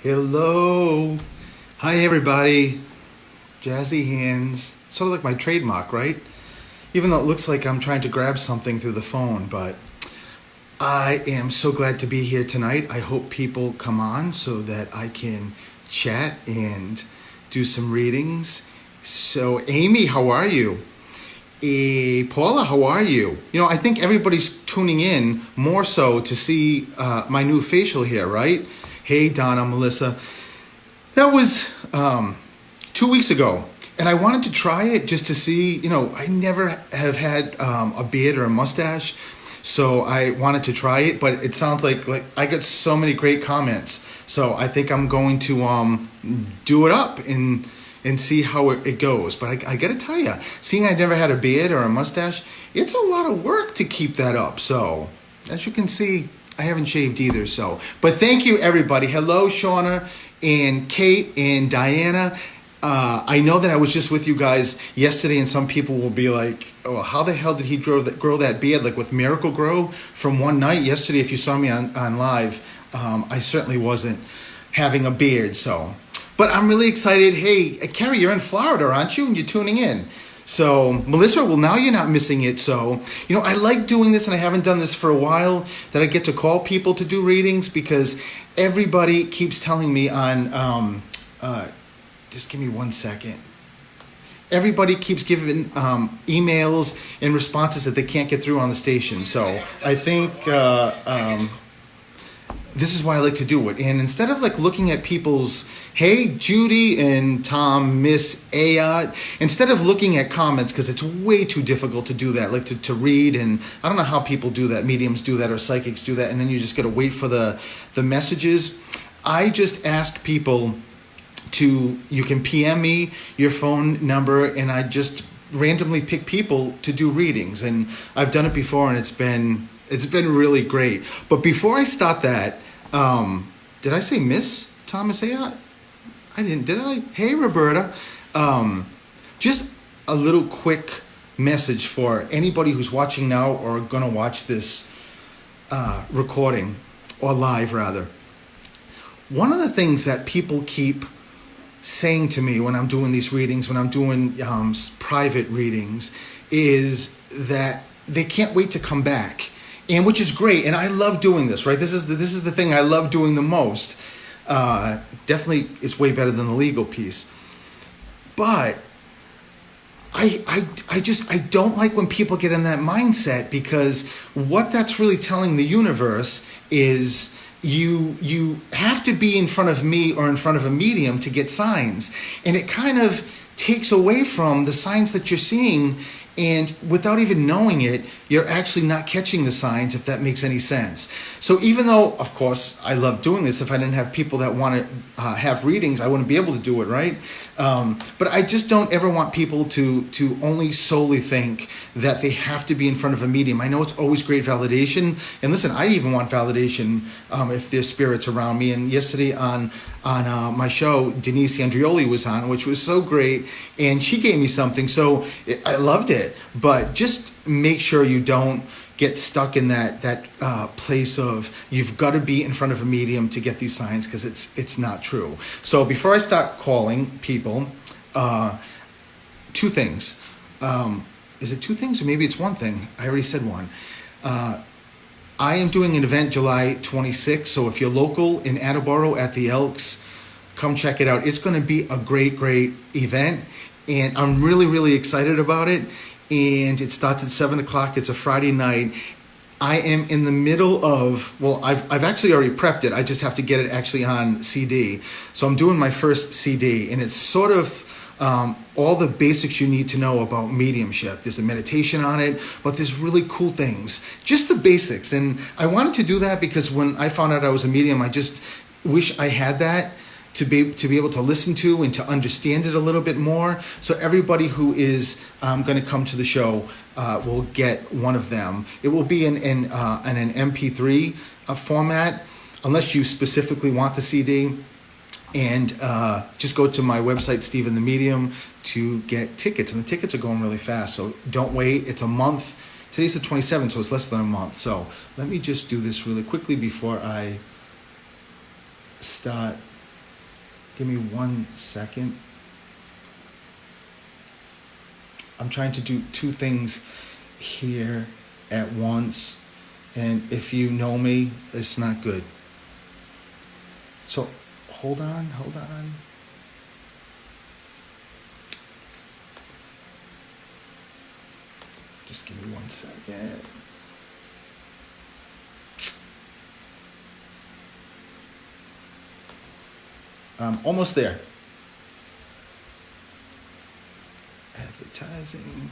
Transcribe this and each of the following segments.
Hello. Hi, everybody. Jazzy hands. Sort of like my trademark, right? Even though it looks like I'm trying to grab something through the phone, but I am so glad to be here tonight. I hope people come on so that I can chat and do some readings. So, Amy, how are you? Paula, how are you? I think everybody's tuning in more so to see my new facial hair, right? Hey, Donna, Melissa. That was 2 weeks ago, and I wanted to try it just to see. I never have had a beard or a mustache, so I wanted to try it. But it sounds like I get so many great comments, so I think I'm going to do it up and see how it goes. But I gotta tell you, seeing I never had a beard or a mustache, it's a lot of work to keep that up. So, as you can see, I haven't shaved either. So, but thank you, everybody. Hello, Shauna and Kate and Diana. I know that I was just with you guys yesterday, and some people will be like, "Oh, how the hell did he grow that beard like with Miracle Grow from one night?" Yesterday, if you saw me on live, I certainly wasn't having a beard. So, but I'm really excited. Hey, Carrie, you're in Florida, aren't you? And you're tuning in. So, Melissa, well, now you're not missing it. So, I like doing this, and I haven't done this for a while, that I get to call people to do readings, because everybody keeps telling me on, just give me 1 second. Everybody keeps giving emails and responses that they can't get through on the station. So, I think this is why I like to do it. And instead of looking at people's, hey, Judy and Tom, Miss Ayat, instead of looking at comments, because it's way too difficult to do that, to read, and I don't know how people do that, mediums do that or psychics do that, and then you just got to wait for the messages. I just ask people you can PM me your phone number, and I just randomly pick people to do readings. And I've done it before, and it's been really great. But before I start that, did I say Miss Thomas Ayat? I didn't, did I? Hey, Roberta. Just a little quick message for anybody who's watching now or going to watch this recording, or live rather. One of the things that people keep saying to me when I'm doing these readings, when I'm doing private readings, is that they can't wait to come back. And which is great, and I love doing this, right? This is the thing I love doing the most. Definitely, it's way better than the legal piece. But I don't like when people get in that mindset, because what that's really telling the universe is you have to be in front of me or in front of a medium to get signs, and it kind of takes away from the signs that you're seeing. And without even knowing it, you're actually not catching the signs, if that makes any sense. So even though, of course, I love doing this, if I didn't have people that want to have readings, I wouldn't be able to do it, right? But I just don't ever want people to only solely think that they have to be in front of a medium. I know it's always great validation. And listen, I even want validation if there's spirits around me. And yesterday on my show, Denise Andrioli was on, which was so great. And she gave me something. So I loved it. But just make sure you don't get stuck in that place of you've got to be in front of a medium to get these signs, because it's not true. So before I start calling people, two things. Is it two things, or maybe it's one thing? I already said one. I am doing an event July 26th, so if you're local in Attleboro at the Elks, come check it out. It's going to be a great event, and I'm really, really excited about it. And it starts at 7 o'clock. It's a Friday night. I am in the middle of, I've actually already prepped it. I just have to get it actually on CD. So I'm doing my first CD, and it's sort of all the basics you need to know about mediumship. There's a meditation on it, but there's really cool things. Just the basics. And I wanted to do that because when I found out I was a medium, I just wish I had that to be able to listen to and to understand it a little bit more. So everybody who is going to come to the show will get one of them. It will be in an MP3 format, unless you specifically want the CD. And just go to my website, Stephen the Medium, to get tickets. And the tickets are going really fast, so don't wait. It's a month. Today's the 27th, so it's less than a month. So let me just do this really quickly before I start Give me 1 second. I'm trying to do two things here at once, and if you know me, it's not good. So hold on. Just give me 1 second. Almost there. Advertising.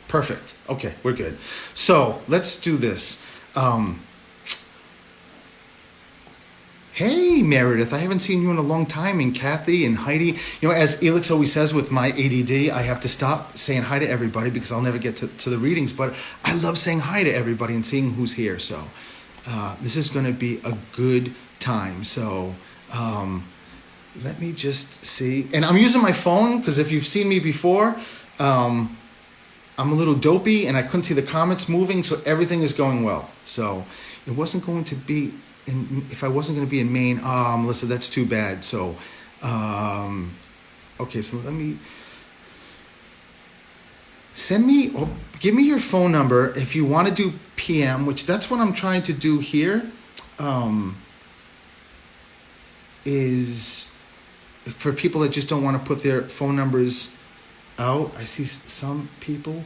Perfect. Okay, we're good. So let's do this. Hey, Meredith, I haven't seen you in a long time, and Kathy and Heidi. You know, as Elix always says with my ADD, I have to stop saying hi to everybody because I'll never get to the readings, but I love saying hi to everybody and seeing who's here. So this is going to be a good time. So let me just see. And I'm using my phone because if you've seen me before, I'm a little dopey and I couldn't see the comments moving, so everything is going well. So it wasn't going to be... if I wasn't going to be in Maine, Melissa, that's too bad. So, okay, so let me send me or give me your phone number if you want to do PM, which that's what I'm trying to do here. Is for people that just don't want to put their phone numbers out. I see some people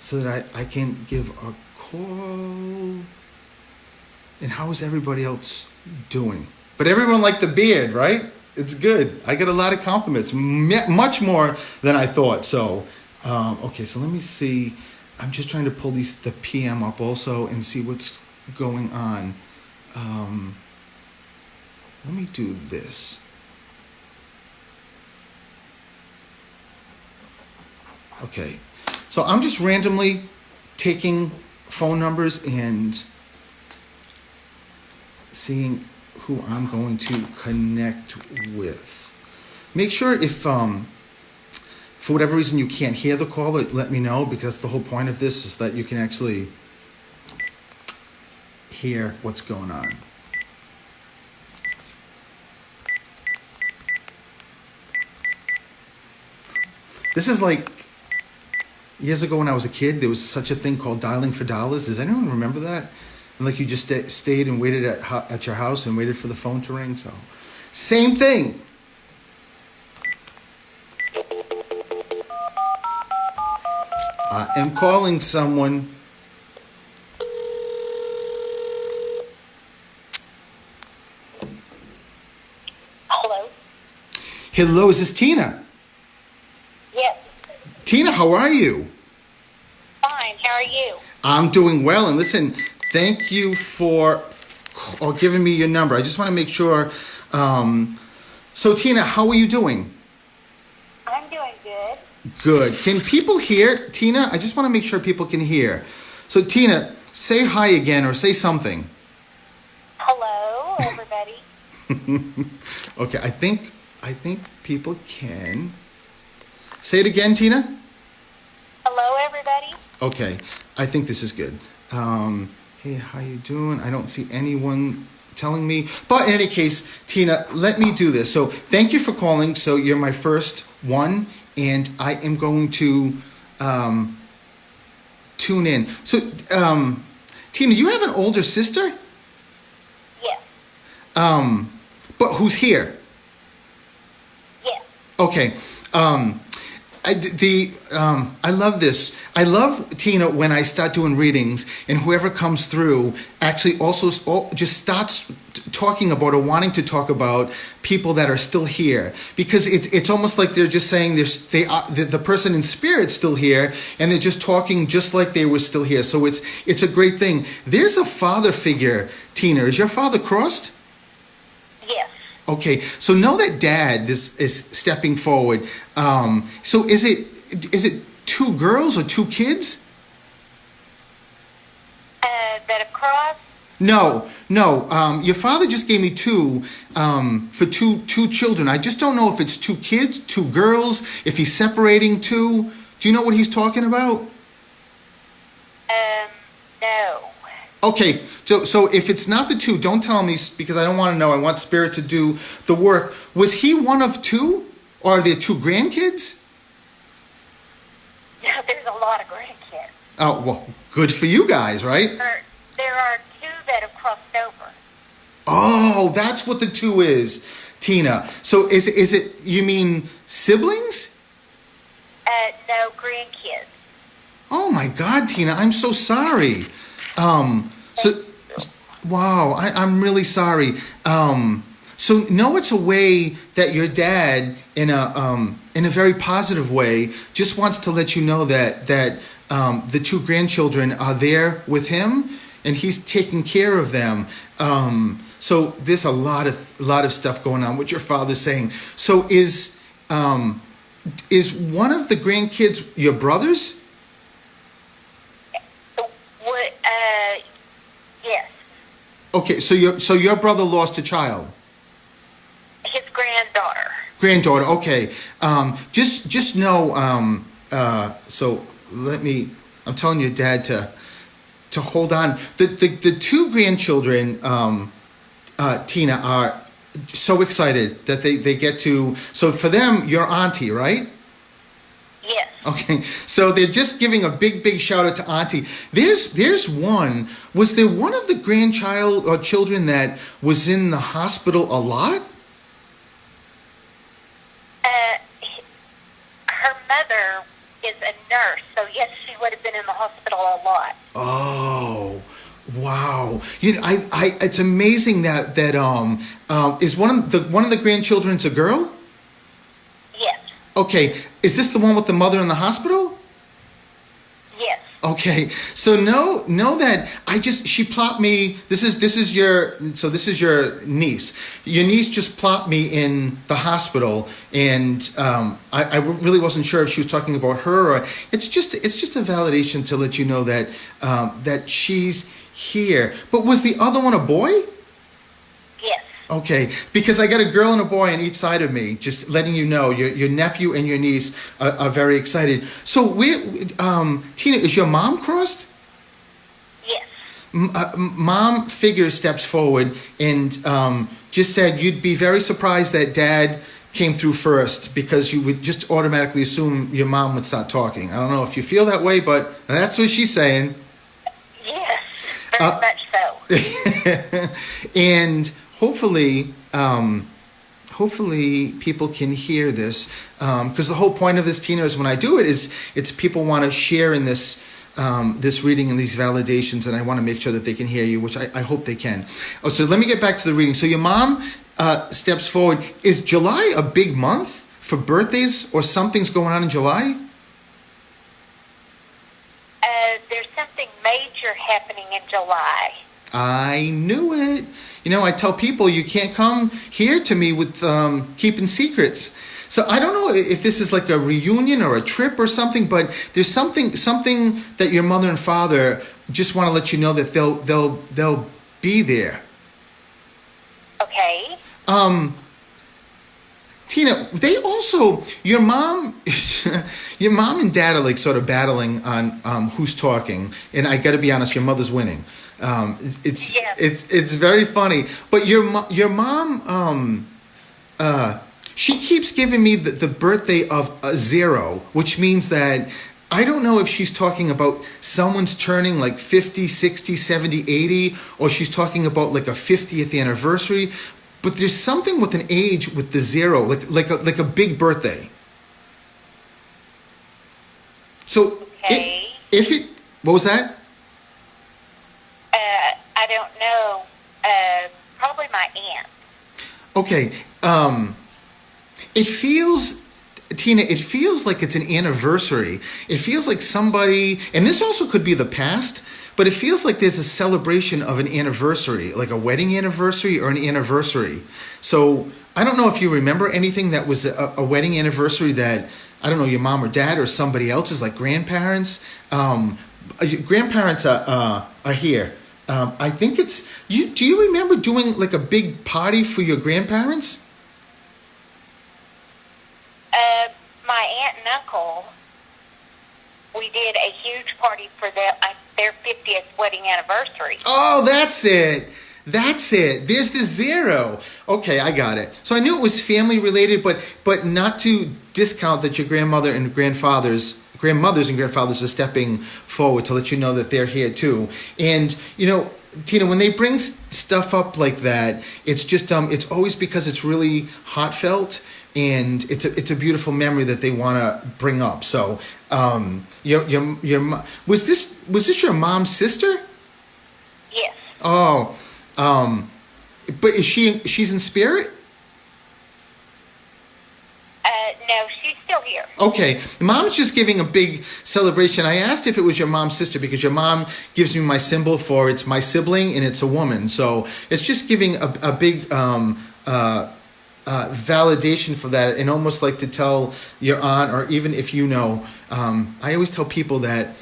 so that I can give a call. And how is everybody else doing? But everyone liked the beard, right? It's good. I get a lot of compliments, much more than I thought. So, okay, so let me see. I'm just trying to pull the PM up also and see what's going on. Let me do this. Okay, so I'm just randomly taking phone numbers and seeing who I'm going to connect with. Make sure if for whatever reason you can't hear the call, let me know, because the whole point of this is that you can actually hear what's going on. This is like years ago when I was a kid, there was such a thing called dialing for dollars. Does anyone remember that? And like you just stayed and waited at your house and waited for the phone to ring. So same thing. I am calling someone. Hello? Hello, is this Tina? Yes. Tina, how are you? Fine. How are you? I'm doing well. And listen, thank you for giving me your number. I just want to make sure. So, Tina, how are you doing? I'm doing good. Good. Can people hear? Tina, I just want to make sure people can hear. So, Tina, say hi again or say something. Hello, everybody. Okay, I think people can. Say it again, Tina. Hello, everybody. Okay, I think this is good. Hey, how you doing? I don't see anyone telling me. But in any case, Tina, let me do this. So thank you for calling. So you're my first one, and I am going to tune in. So, Tina, you have an older sister? Yes. But who's here? Yes. Okay. I love this. I love, Tina, when I start doing readings and whoever comes through actually also just starts talking about or wanting to talk about people that are still here, because it's almost like they're just saying the person in spirit's still here and they're just talking just like they were still here. So it's a great thing. There's a father figure, Tina. Is your father crossed? Yes. Okay, so know that Dad is stepping forward. So is it two girls or two kids? That have crossed? No. Your father just gave me two for two children. I just don't know if it's two kids, two girls, if he's separating two. Do you know what he's talking about? No. Okay, so if it's not the two, don't tell me because I don't want to know. I want Spirit to do the work. Was he one of two, or are there two grandkids? No, there's a lot of grandkids. Oh well, good for you guys, right? There are two that have crossed over. Oh, that's what the two is, Tina. So is it you mean siblings? No, grandkids. Oh my God, Tina, I'm so sorry. So wow, I'm really sorry. So no, it's a way that your dad, in a very positive way, just wants to let you know that the two grandchildren are there with him, and he's taking care of them. So there's a lot of stuff going on. What your father's saying. So is one of the grandkids your brothers? What? Yes. Okay, so your brother lost a child. His granddaughter. Granddaughter, okay. Just know. So let me. I'm telling your dad to hold on. The two grandchildren, Tina, are so excited that they get to. So for them, your auntie, right? Yes. Okay, so they're just giving a big shout out to Auntie. There's one. Was there one of the grandchild or children that was in the hospital a lot? Her mother is a nurse, so yes, she would have been in the hospital a lot. Oh, wow! It's amazing that is one of the grandchildren's a girl? Yes. Okay, is this the one with the mother in the hospital? Yes. Okay, so know that she plopped me. This is your niece. Your niece just plopped me in the hospital, and I really wasn't sure if she was talking about her or it's just a validation to let you know that that she's here. But was the other one a boy? Yes. Okay, because I got a girl and a boy on each side of me, just letting you know, your nephew and your niece are very excited. So, Tina, is your mom crossed? Yes. Mom figure steps forward and just said you'd be very surprised that Dad came through first because you would just automatically assume your mom would start talking. I don't know if you feel that way, but that's what she's saying. Yes, very much so. And hopefully people can hear this because the whole point of this, Tina, is when I do it is it's people want to share in this this reading and these validations, and I want to make sure that they can hear you, which I hope they can. Oh, so let me get back to the reading. So your mom steps forward. Is July a big month for birthdays, or something's going on in July? There's something major happening in July. I knew it. You know, I tell people you can't come here to me with keeping secrets. So I don't know if this is like a reunion or a trip or something, but there's something that your mother and father just want to let you know that they'll be there. Okay. Tina, they also your mom and dad are like sort of battling on who's talking, and I got to be honest, your mother's winning. It's very funny, but your mom she keeps giving me the birthday of a 0, which means that I don't know if she's talking about someone's turning like 50, 60, 70, 80, or she's talking about like a 50th anniversary. But there's something with an age with the 0, like a big birthday. So okay. What was that? I don't know. Probably my aunt. Okay. It feels, Tina, like it's an anniversary. It feels like somebody, and this also could be the past, but it feels like there's a celebration of an anniversary, like a wedding anniversary or an anniversary. So I don't know if you remember anything that was a wedding anniversary that, I don't know, your mom or dad or somebody else's, like grandparents. Your grandparents are here. I think it's you. Do you remember doing like a big party for your grandparents? My aunt and uncle, we did a huge party for them. I their 50th wedding anniversary. Oh, that's it. That's it. There's the zero. Okay, I got it. So I knew it was family related, but not to discount that your grandmothers and grandfathers are stepping forward to let you know that they're here too. And Tina, when they bring stuff up like that, it's just it's always because it's really heartfelt, and it's a beautiful memory that they want to bring up. So was this your mom's sister? Yes. Oh, but she's in spirit? No, she's still here. Okay, mom's just giving a big celebration. I asked if it was your mom's sister because your mom gives me my symbol for it's my sibling and it's a woman. So it's just giving a big validation for that, and almost like to tell your aunt, or even if I always tell people that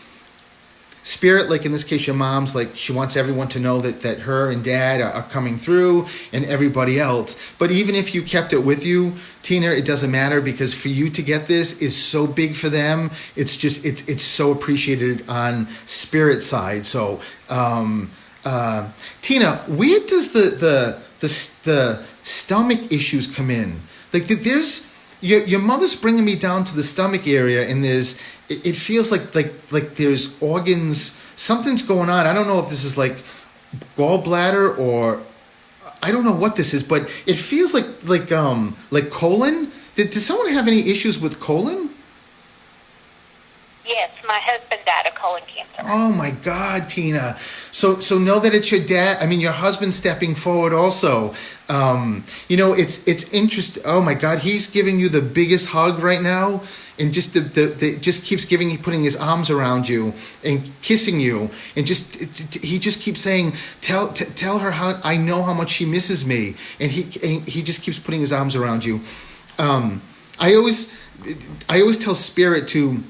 spirit, like in this case your mom's, like she wants everyone to know that her and dad are coming through, and everybody else. But even if you kept it with you, Tina, it doesn't matter, because for you to get this is so big for them. It's just it's so appreciated on spirit side. So Tina, where does the stomach issues come in? Like there's your mother's bringing me down to the stomach area, and it feels like there's organs, something's going on. I don't know if this is like gallbladder, or I don't know what this is, but it feels like colon. Did someone have any issues with colon? Yes, my husband died of colon cancer. Oh my God, Tina. So know that it's your dad. I mean, your husband stepping forward also. It's interesting. Oh my God, he's giving you the biggest hug right now, and just just keeps putting his arms around you and kissing you, and he just keeps saying, tell her how I know how much she misses me, and he just keeps putting his arms around you. I always tell spirit to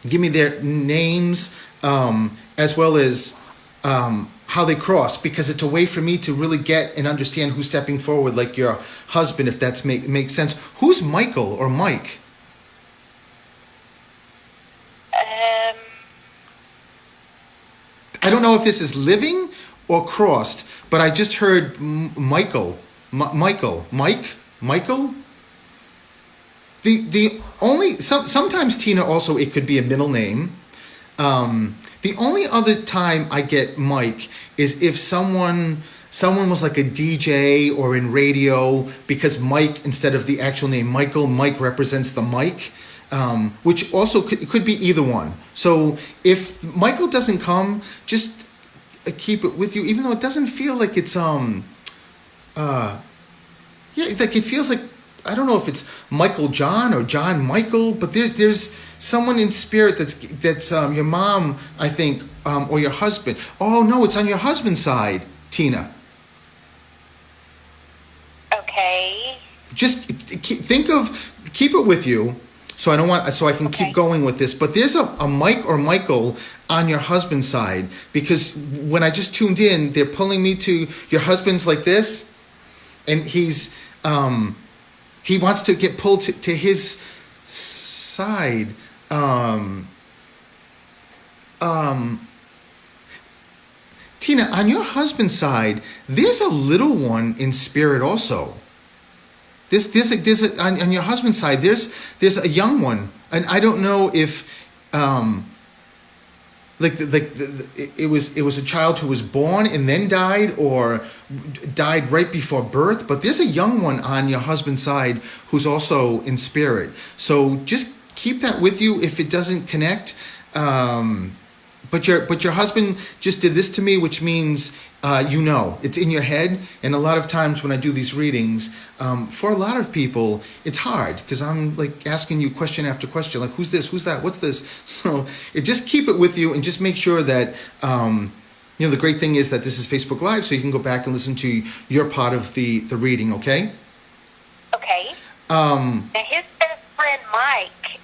give me their names, as well as how they cross, because it's a way for me to really get and understand who's stepping forward, like your husband, if that makes sense. Who's Michael or Mike? I don't know if this is living or crossed, but I just heard Michael. The only sometimes, Tina, also it could be a middle name. The only other time I get Mike is if someone was like a DJ or in radio, because Mike, instead of the actual name Michael, Mike represents the mic, which also could be either one. So if Michael doesn't come, just keep it with you, even though it doesn't feel like it's like it feels like, I don't know if it's Michael John or John Michael, but there's someone in spirit that's your mom, I think, or your husband. Oh no, it's on your husband's side, Tina. Okay. Just keep it with you, so I can keep going with this. But there's a Mike or Michael on your husband's side, because when I just tuned in, they're pulling me to your husband's like this, and he wants to get pulled to his side. Tina, on your husband's side, there's a little one in spirit also. On your husband's side, there's a young one, and I don't know if it was a child who was born and then died, or died right before birth, but there's a young one on your husband's side who's also in spirit. So just keep that with you if it doesn't connect. But your husband just did this to me, which means it's in your head. And a lot of times when I do these readings, for a lot of people, it's hard, because I'm like asking you question after question, like who's this, who's that, what's this? So just keep it with you, and just make sure that the great thing is that this is Facebook Live, so you can go back and listen to your part of the reading. Okay. Okay. Now his best friend Mike,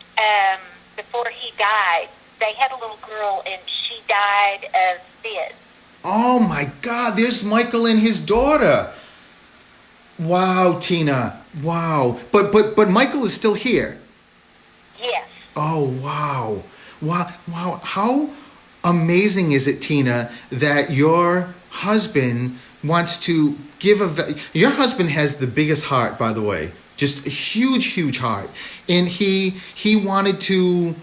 before he died, they had a little girl, and she died of SIDS. Oh my God, there's Michael and his daughter. Wow, Tina. Wow. But Michael is still here. Yes. Oh, wow. Wow. Wow. How amazing is it, Tina, that your husband wants to give your husband has the biggest heart, by the way, just a huge heart, and he wanted to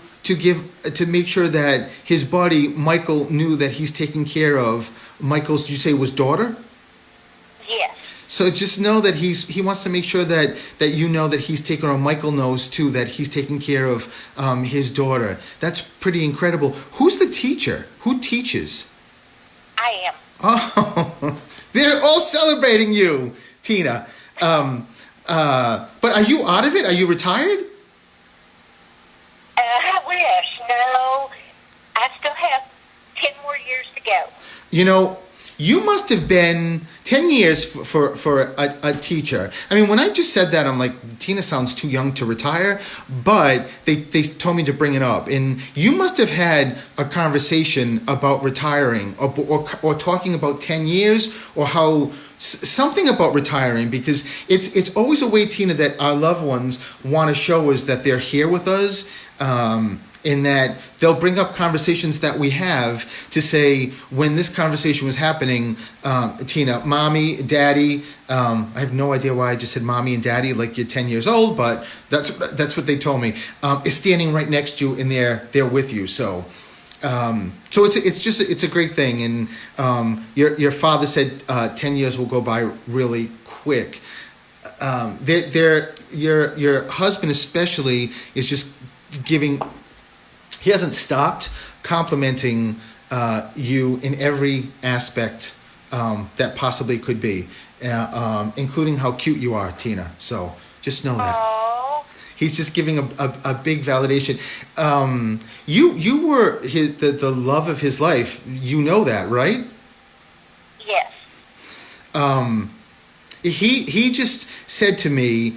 make sure that his buddy Michael knew that he's taking care of Michael's, you say, was daughter? Yes. So just know that he wants to make sure that you know that he's taking, or Michael knows too, that he's taking care of his daughter. That's pretty incredible. Who's the teacher? Who teaches? I am. Oh, they're all celebrating you, Tina. But are you out of it? Are you retired? I wish. No, I still have 10 more years to go. You know, you must have been 10 years for a teacher. I mean, when I just said that, I'm like, Tina sounds too young to retire, but they told me to bring it up. And you must have had a conversation about retiring or talking about 10 years or how something about retiring, because it's always a way, Tina, that our loved ones want to show us that they're here with us. In that they'll bring up conversations that we have to say, when this conversation was happening, Tina, mommy, daddy, I have no idea why I just said mommy and daddy like you're 10 years old, but that's what they told me, is standing right next to you and they're with you. So it's a great thing. And your father said 10 years will go by really quick. Your husband especially is just giving. He hasn't stopped complimenting you in every aspect that possibly could be, including how cute you are, Tina. So just know that. Oh. He's just giving a big validation. You were the love of his life. You know that, right? Yes. He just said to me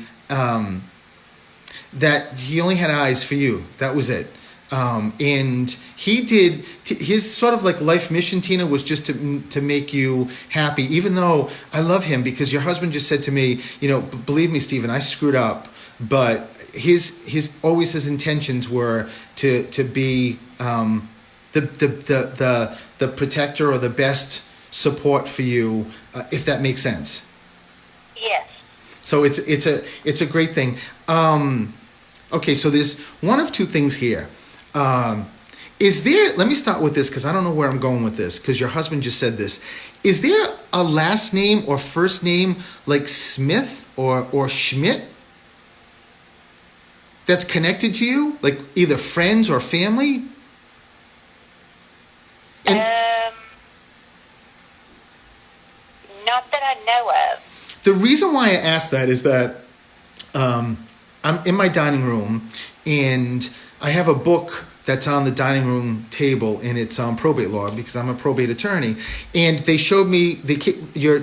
that he only had eyes for you. That was it. And he did his sort of like life mission, Tina, was just to make you happy, even though I love him, because your husband just said to me, you know, believe me, Stephen, I screwed up, but his always his intentions were to be the protector or the best support for you, if that makes sense. Yes. So it's a great thing. Okay, so there's one of two things here. Is there, let me start with this, because I don't know where I'm going with this, because your husband just said this. Is there a last name or first name like Smith or Schmidt that's connected to you? Like either friends or family? Not that I know of. The reason why I asked that is that I'm in my dining room and I have a book that's on the dining room table, and it's on probate law because I'm a probate attorney. And they showed me your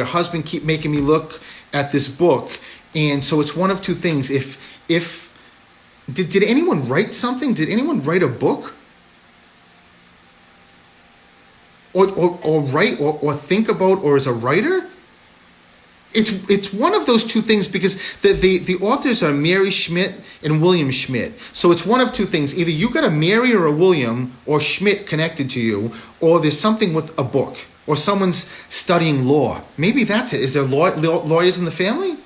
husband keep making me look at this book, and so it's one of two things. If did anyone write something? Did anyone write a book? Or write or think about, or as a writer? It's one of those two things, because the authors are Mary Schmidt and William Schmidt. So it's one of two things. Either you got a Mary or a William or Schmidt connected to you, or there's something with a book, or someone's studying law. Maybe that's it. Is there lawyers in the family?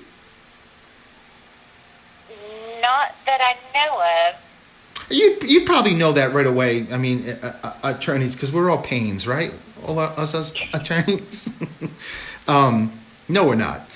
Not that I know of. You probably know that right away. I mean, attorneys, because we're all pains, right? All us attorneys. No, we're not.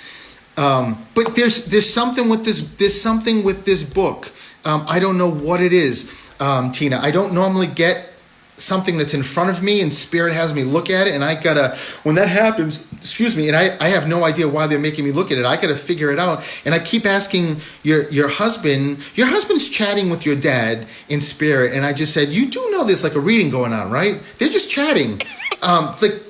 But there's something with this. There's something with this book. I don't know what it is, Tina. I don't normally get something that's in front of me and Spirit has me look at it, and I gotta, when that happens, excuse me, and I have no idea why they're making me look at it. I gotta figure it out. And I keep asking your husband's chatting with your dad in Spirit, and I just said, you do know there's like a reading going on, right? They're just chatting. Like,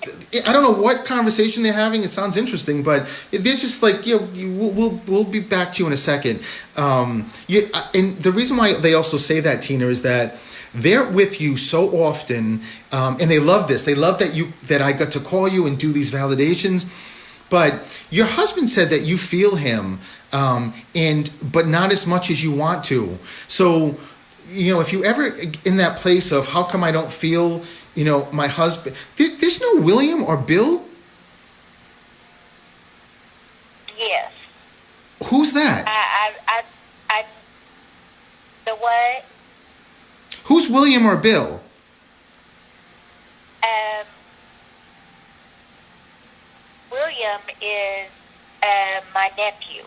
I don't know what conversation they're having. It sounds interesting, but they're just like, we'll be back to you in a second. And the reason why they also say that, Tina, is that they're with you so often, and they love this. They love that I got to call you and do these validations. But your husband said that you feel him, but not as much as you want to. So if you ever in that place of how come I don't feel, my husband, there's no William or Bill. Yes. Who's that? I the what? Who's William or Bill? William is my nephew.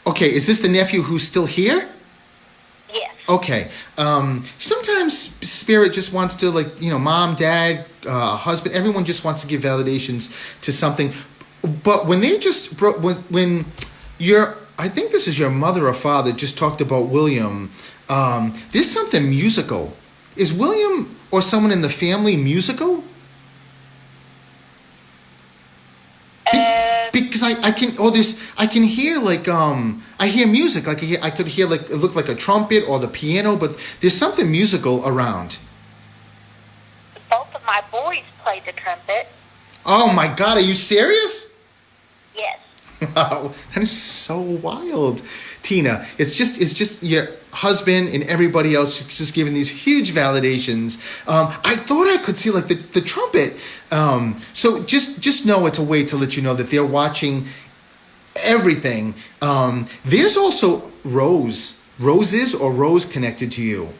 Okay, is this the nephew who's still here? Yes. Okay. Sometimes spirit just wants to, like, mom, dad, husband, everyone just wants to give validations to something. But when they just when I think this is your mother or father just talked about William, there's something musical. Is William or someone in the family musical? Because I can hear like I hear music, like I could hear, like, it looked like a trumpet or the piano, but there's something musical around. Both of my boys played the trumpet. Oh my God, are you serious? Yes. Wow, that is so wild, Tina. It's just your husband and everybody else just giving these huge validations. I thought I could see, like, the trumpet. So just know it's a way to let you know that they're watching everything. There's also roses or Rose connected to you.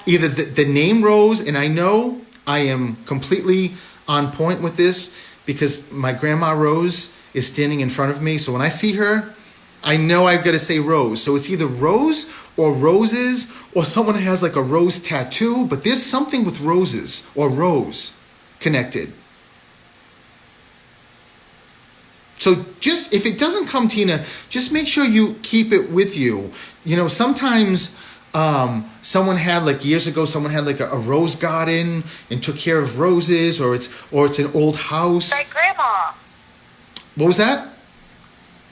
Either the name Rose, and I know I am completely on point with this because my grandma Rose is standing in front of me. So when I see her, I know I've got to say Rose. So it's either Rose or roses, or someone has like a rose tattoo, but there's something with roses or rose connected. So just, if it doesn't come, Tina, just make sure you keep it with you. Sometimes someone had, like, years ago, someone had like a rose garden and took care of roses, or it's an old house. Great grandma. What was that?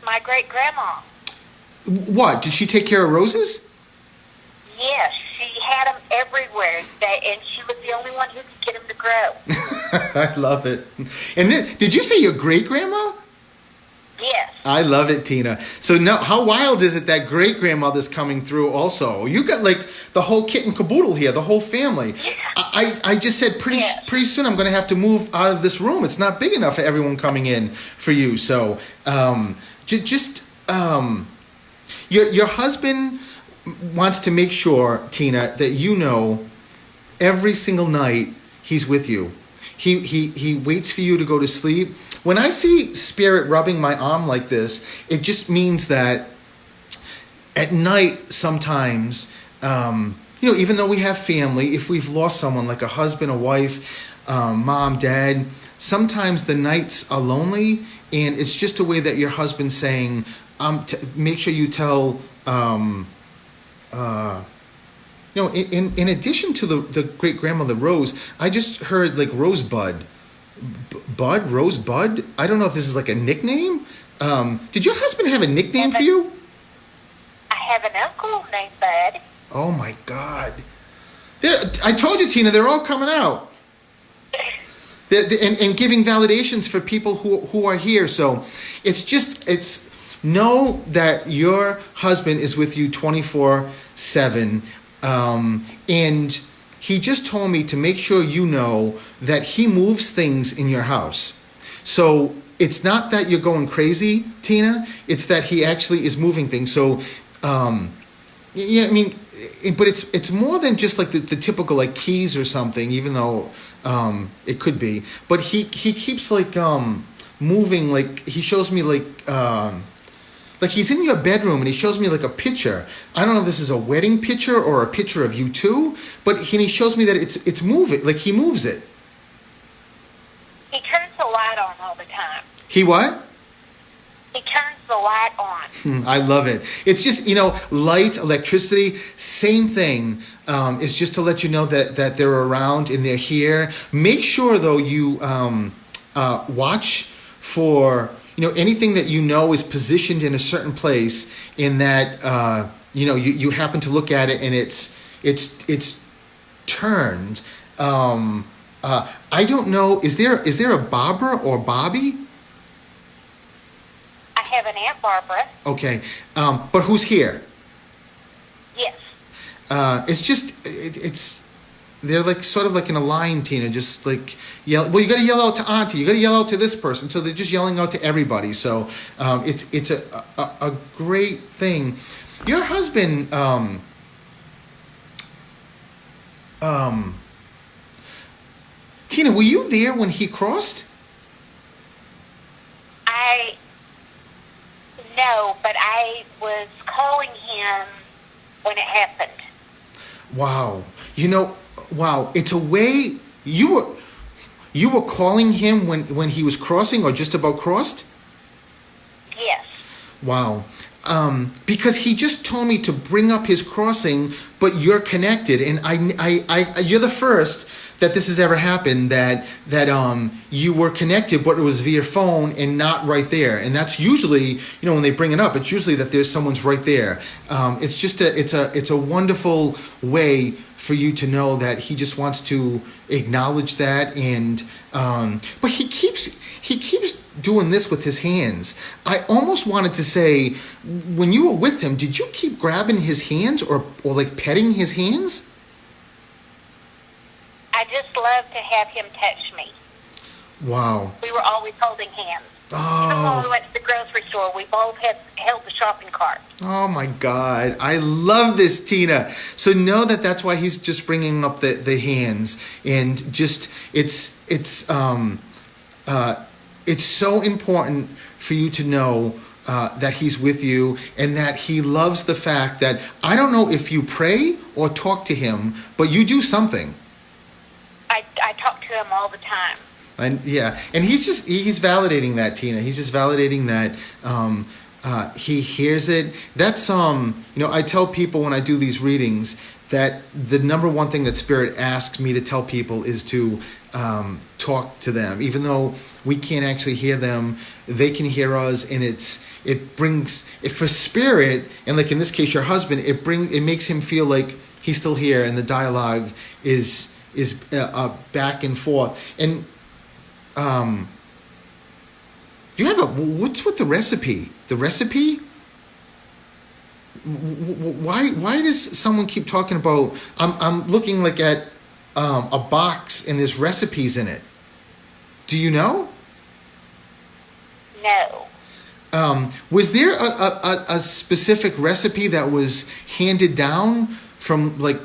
My great grandma. What? Did she take care of roses? Yes, she had them everywhere, and she was the only one who could get them to grow. I love it. And then, did you say your great grandma? Yes. I love it, Tina. So now, how wild is it that great grandmother's coming through also? You got like the whole kit and caboodle here, the whole family. Yeah. I just said pretty soon I'm going to have to move out of this room. It's not big enough for everyone coming in for you. So your husband wants to make sure, Tina, that every single night he's with you. He waits for you to go to sleep. When I see spirit rubbing my arm like this, it just means that at night sometimes, even though we have family, if we've lost someone like a husband, a wife, mom, dad, sometimes the nights are lonely, and it's just a way that your husband's saying, make sure you tell, in addition to the great grandmother Rose, I just heard like Rosebud. Rosebud? I don't know if this is like a nickname. Did your husband have a nickname for you? I have an uncle named Bud. Oh my God. I told you, Tina, they're all coming out. And giving validations for people who are here. So know that your husband is with you 24/7. And he just told me to make sure you know that he moves things in your house. So it's not that you're going crazy, Tina. It's that he actually is moving things. So, but it's more than just like the typical like keys or something, even though it could be. But he keeps like moving, like he shows me like he's in your bedroom and he shows me like a picture. I don't know if this is a wedding picture or a picture of you two, but he shows me that it's moving, like he moves it. He turns the light on all the time. He what? He turns the light on. I love it. It's just, light, electricity, same thing. It's just to let you know that they're around and they're here. Make sure though you watch for anything that is positioned in a certain place, in that you happen to look at it and it's turned. I don't know. Is there a Barbara or Bobby? I have an Aunt Barbara. Okay. But who's here? Yes. It's just, it's, they're like sort of like in a line, Tina, just like yell. Well, you got to yell out to Auntie. You got to yell out to this person. So they're just yelling out to everybody. So it's a great thing. Your husband, Tina, were you there when he crossed? No, but I was calling him when it happened. Wow. Wow. It's a way you were calling him when he was crossing or just about crossed? Yes. Wow. Because he just told me to bring up his crossing, but you're connected, and I you're the first that this has ever happened that you were connected, but it was via phone and not right there. And that's usually, when they bring it up, it's usually that someone's right there. It's just it's a wonderful way for you to know that he just wants to acknowledge that, and but he keeps doing this with his hands. I almost wanted to say, when you were with him, did you keep grabbing his hands or like petting his hands? I just love to have him touch me. Wow. We were always holding hands. Oh. Even when we went to the grocery store, we both held the shopping cart. Oh my God. I love this, Tina. So know that that's why he's just bringing up the hands, and just it's so important for you to know that he's with you, and that he loves the fact that, I don't know if you pray or talk to him, but you do something. I talk to him all the time. And he's validating that, Tina. He's just validating that he hears it. That's I tell people when I do these readings that the number one thing that Spirit asks me to tell people is to talk to them. Even though we can't actually hear them, they can hear us, and it brings for Spirit, and like in this case your husband, it makes him feel like he's still here, and the dialogue is back and forth. And you have what's with the recipe? The recipe? Why does someone keep talking about? I'm looking like at a box and there's recipes in it. Do you know? No. Was there a specific recipe that was handed down from like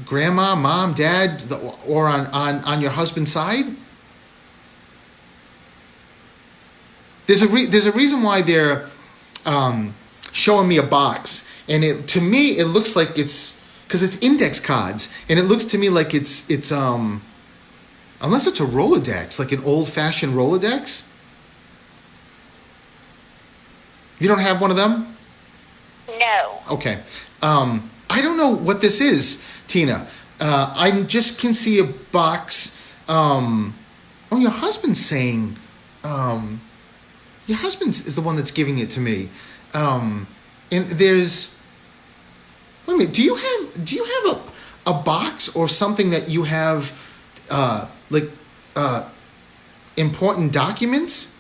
grandma, mom, dad, or on your husband's side? There's a reason why they're showing me a box, and to me it looks like it's because it's index cards, and it looks to me like it's unless it's a Rolodex, like an old-fashioned Rolodex. You don't have one of them? No. Okay. I don't know what this is, Tina. I just can see a box. Your husband's saying. Your husband is the one that's giving it to me. And there's. Wait a minute. Do you have a box or something that you have, important documents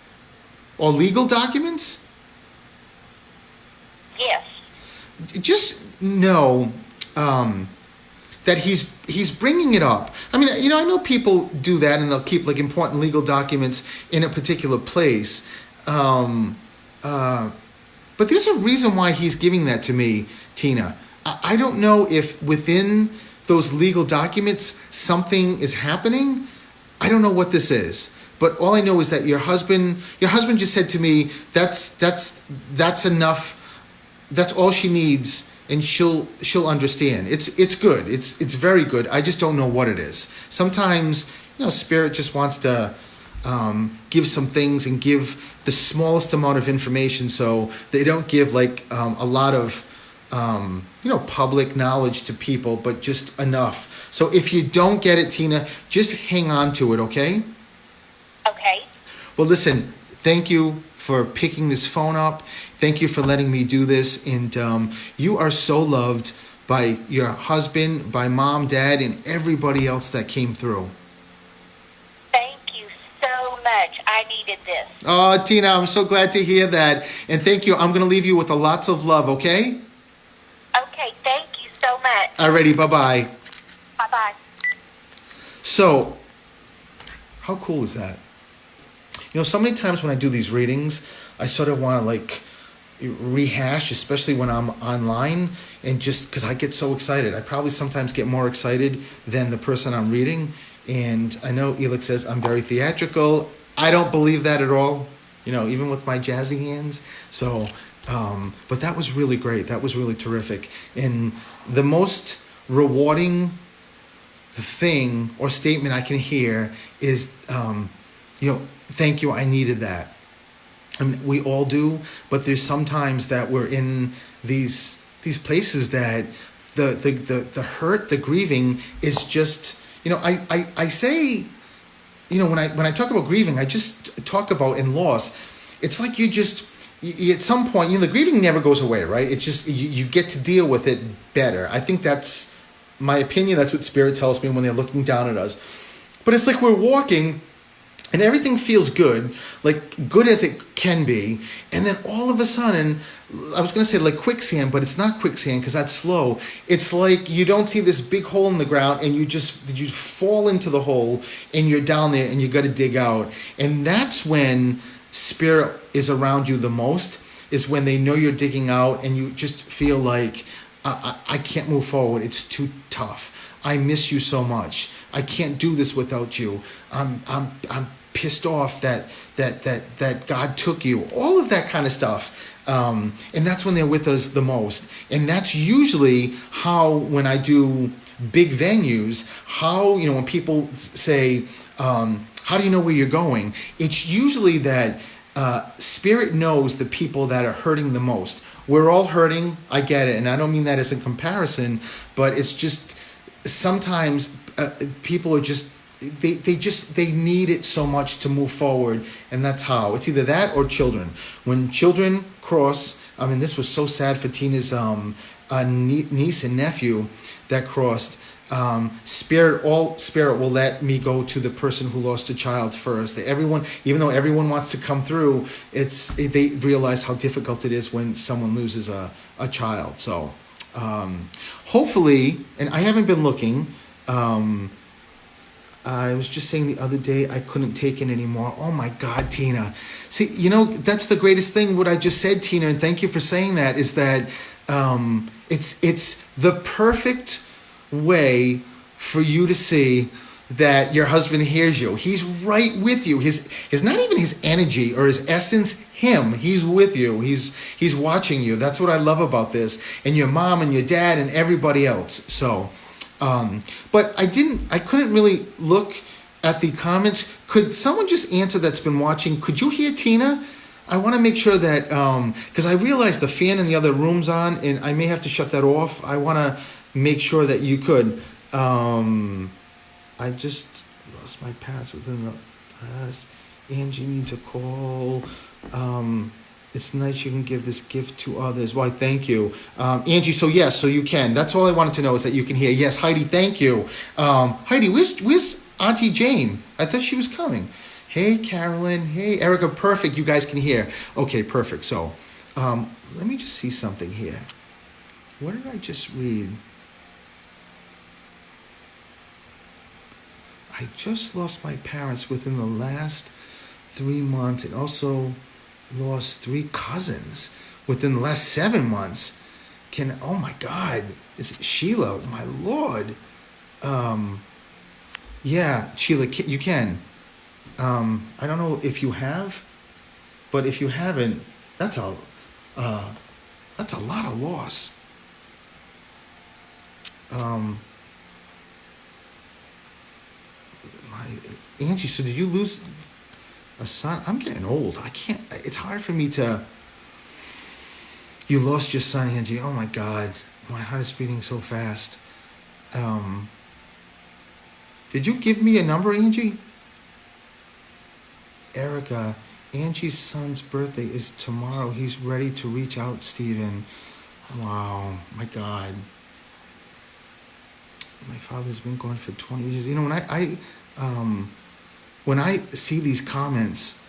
or legal documents? Yes. Just know that he's bringing it up. I mean, I know people do that, and they'll keep like important legal documents in a particular place. But there's a reason why he's giving that to me, Tina. I don't know if within those legal documents something is happening. I don't know what this is. But all I know is that your husband just said to me, that's enough. That's all she needs, and she'll understand. It's good. It's very good. I just don't know what it is. Sometimes, Spirit just wants to give some things and give the smallest amount of information, so they don't give like a lot of public knowledge to people, but just enough. So if you don't get it, Tina, just hang on to it, okay? Okay. Well, listen, thank you for picking this phone up. Thank you for letting me do this. And you are so loved by your husband, by mom, dad, and everybody else that came through. Thank you so much. I needed this. Oh, Tina, I'm so glad to hear that. And thank you. I'm going to leave you with a lots of love, okay? Okay, thank you so much. Alrighty, bye-bye. Bye-bye. So, how cool is that? You know, so many times when I do these readings, I sort of want to like rehash, especially when I'm online, and just because I get so excited. I probably sometimes get more excited than the person I'm reading. And I know Elix says I'm very theatrical. I don't believe that at all, you know, even with my jazzy hands. So, but that was really great. That was really terrific. And the most rewarding thing or statement I can hear is, you know, thank you, I needed that. I mean, we all do, but there's sometimes that we're in these places that the hurt, the grieving is just, you know, I say, you know, when I talk about grieving, I just talk about in loss. It's like at some point, you know, the grieving never goes away, right? It's just you get to deal with it better. I think that's my opinion. That's what Spirit tells me when they're looking down at us. But it's like we're walking and everything feels good, like good as it can be. And then all of a sudden, I was going to say like quicksand, but it's not quicksand because that's slow. It's like you don't see this big hole in the ground and you fall into the hole and you're down there and you got to dig out. And that's when Spirit is around you the most, is when they know you're digging out and you just feel like, I can't move forward. It's too tough. I miss you so much. I can't do this without you. I'm pissed off that God took you. All of that kind of stuff. And that's when they're with us the most. And that's usually how, when I do big venues, how, you know, when people say, how do you know where you're going? It's usually that Spirit knows the people that are hurting the most. We're all hurting. I get it. And I don't mean that as a comparison, but it's just sometimes people are just, they need it so much to move forward. And that's how. It's either that or children. When children cross, I mean, this was so sad for Tina's niece and nephew that crossed. Spirit will let me go to the person who lost a child first. Everyone, even though everyone wants to come through, they realize how difficult it is when someone loses a child. So hopefully, and I haven't been looking, I was just saying the other day I couldn't take it anymore. Oh my God, Tina. See, you know, that's the greatest thing, what I just said, Tina, and thank you for saying that, is that it's the perfect way for you to see that your husband hears you. He's right with you. His not even his energy or his essence, he's with you. He's watching you. That's what I love about this. And your mom and your dad and everybody else. So but I couldn't really look at the comments. Could someone just answer that's been watching? Could you hear Tina? I want to make sure that, because I realize the fan in the other room's on and I may have to shut that off. I want to make sure that you could. I just lost my parents within the last. Angie needs a call. It's nice you can give this gift to others. Why, thank you. Angie, so yes, so you can. That's all I wanted to know, is that you can hear. Yes, Heidi, thank you. Heidi, where's Auntie Jane? I thought she was coming. Hey, Carolyn. Hey, Erica. Perfect. You guys can hear. Okay, perfect. So let me just see something here. What did I just read? I just lost my parents within the last 3 months and also lost 3 cousins within the last 7 months. Oh my God, it's Sheila, my Lord. Yeah, Sheila, you can. I don't know if you have, but if you haven't, that's a lot of loss. Angie, so did you lose a son? I'm getting old. I can't. It's hard for me to. You lost your son, Angie. Oh my God, my heart is beating so fast. Did you give me a number, Angie? Erica, Angie's son's birthday is tomorrow. He's ready to reach out, Stephen. Wow, my God. My father's been gone for 20 years. You know, when I see these comments,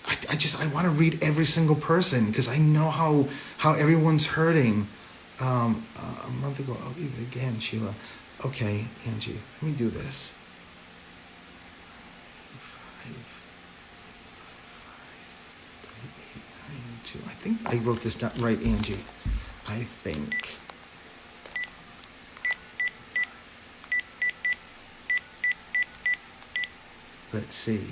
I want to read every single person because I know how everyone's hurting. A month ago, I'll leave it again, Sheila. Okay, Angie, let me do this. 5, 3, 8, 9, 2. I think I wrote this down right, Angie. I think. Let's see.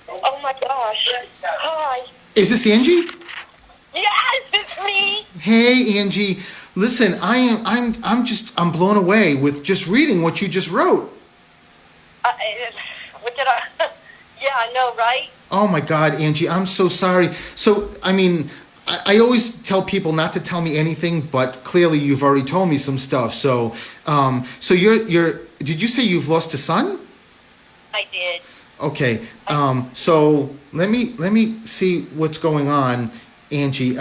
Oh my gosh. Hi. Is this Angie? Yes, it's me. Hey, Angie. Listen, I'm blown away with just reading what you just wrote. What did I? Yeah, I know, right? Oh my God, Angie, I'm so sorry. So, I mean, I always tell people not to tell me anything, but clearly you've already told me some stuff. So, so you're. Did you say you've lost a son? I did. Okay. So let me see what's going on, Angie.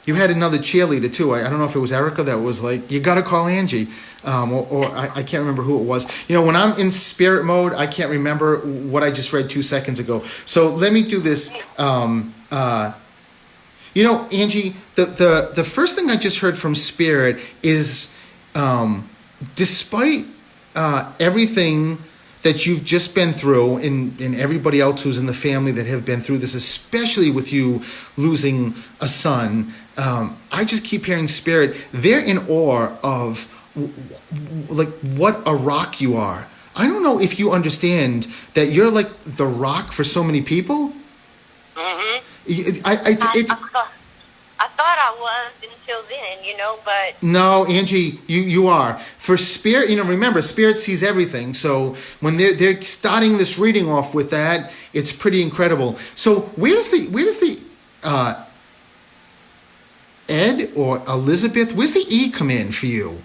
You had another cheerleader too. I don't know if it was Erica that was like, you got to call Angie, or I can't remember who it was. You know, when I'm in spirit mode, I can't remember what I just read 2 seconds ago. So let me do this. You know, Angie, the first thing I just heard from Spirit is, despite everything that you've just been through, and everybody else who's in the family that have been through this, especially with you losing a son, I just keep hearing Spirit. They're in awe of like what a rock you are. I don't know if you understand that you're like the rock for so many people. Mm-hmm. I thought I was until then, you know, but... No, Angie, you are. For Spirit, you know, remember, Spirit sees everything. So when they're starting this reading off with that, it's pretty incredible. So where does the Ed or Elizabeth, where's the E come in for you?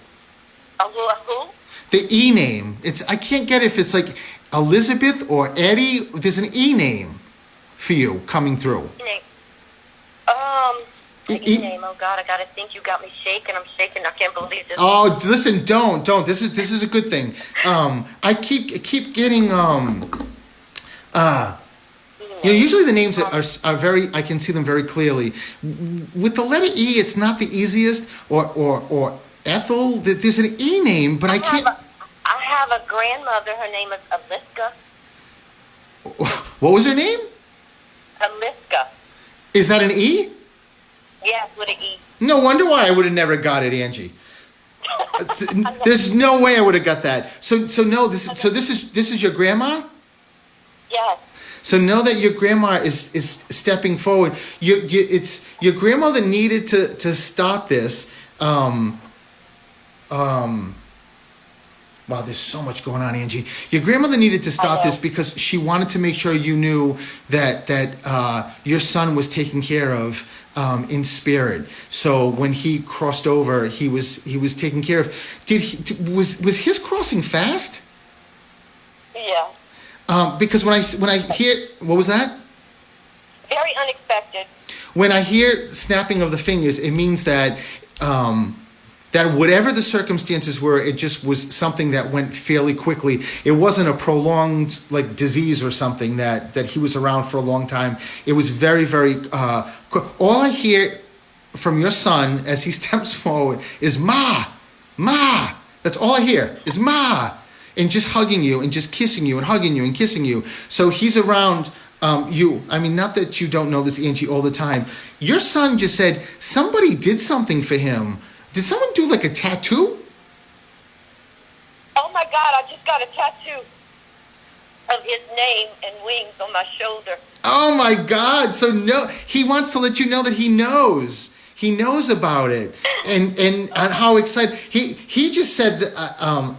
Who? The E name. I can't get it if it's like Elizabeth or Eddie. There's an E name for you coming through. Name. Oh God, I gotta think. You got me shaking. I'm shaking. I can't believe this. Oh, listen, don't. This is a good thing. I keep getting you know, usually the names are very. I can see them very clearly. With the letter E, it's not the easiest. Or Ethel. There's an E name, but I can't. I have a grandmother. Her name is Aliska. What was her name? Aliska. Is that an E? Yes, with an E. No wonder why I would have never got it, Angie. There's no way I would have got that. So no, this is your grandma? Yes. So know that your grandma is stepping forward. It's your grandmother needed to stop this. Wow, there's so much going on, Angie. Your grandmother needed to stop this because she wanted to make sure you knew that your son was taken care of in spirit. So when he crossed over, he was taken care of. Was his crossing fast? Yeah. Because when I hear, what was that? Very unexpected. When I hear snapping of the fingers, it means that that whatever the circumstances were, it just was something that went fairly quickly. It wasn't a prolonged like disease or something that he was around for a long time. It was very, very quick. All I hear from your son as he steps forward is Ma, Ma. That's all I hear is Ma, and just hugging you and just kissing you and hugging you and kissing you. So he's around you. I mean, not that you don't know this, Angie, all the time. Your son just said somebody did something for him. Did someone do like a tattoo? Oh my God, I just got a tattoo of his name and wings on my shoulder. Oh my God. So no, he wants to let you know that he knows. He knows about it. And how excited. He just said that,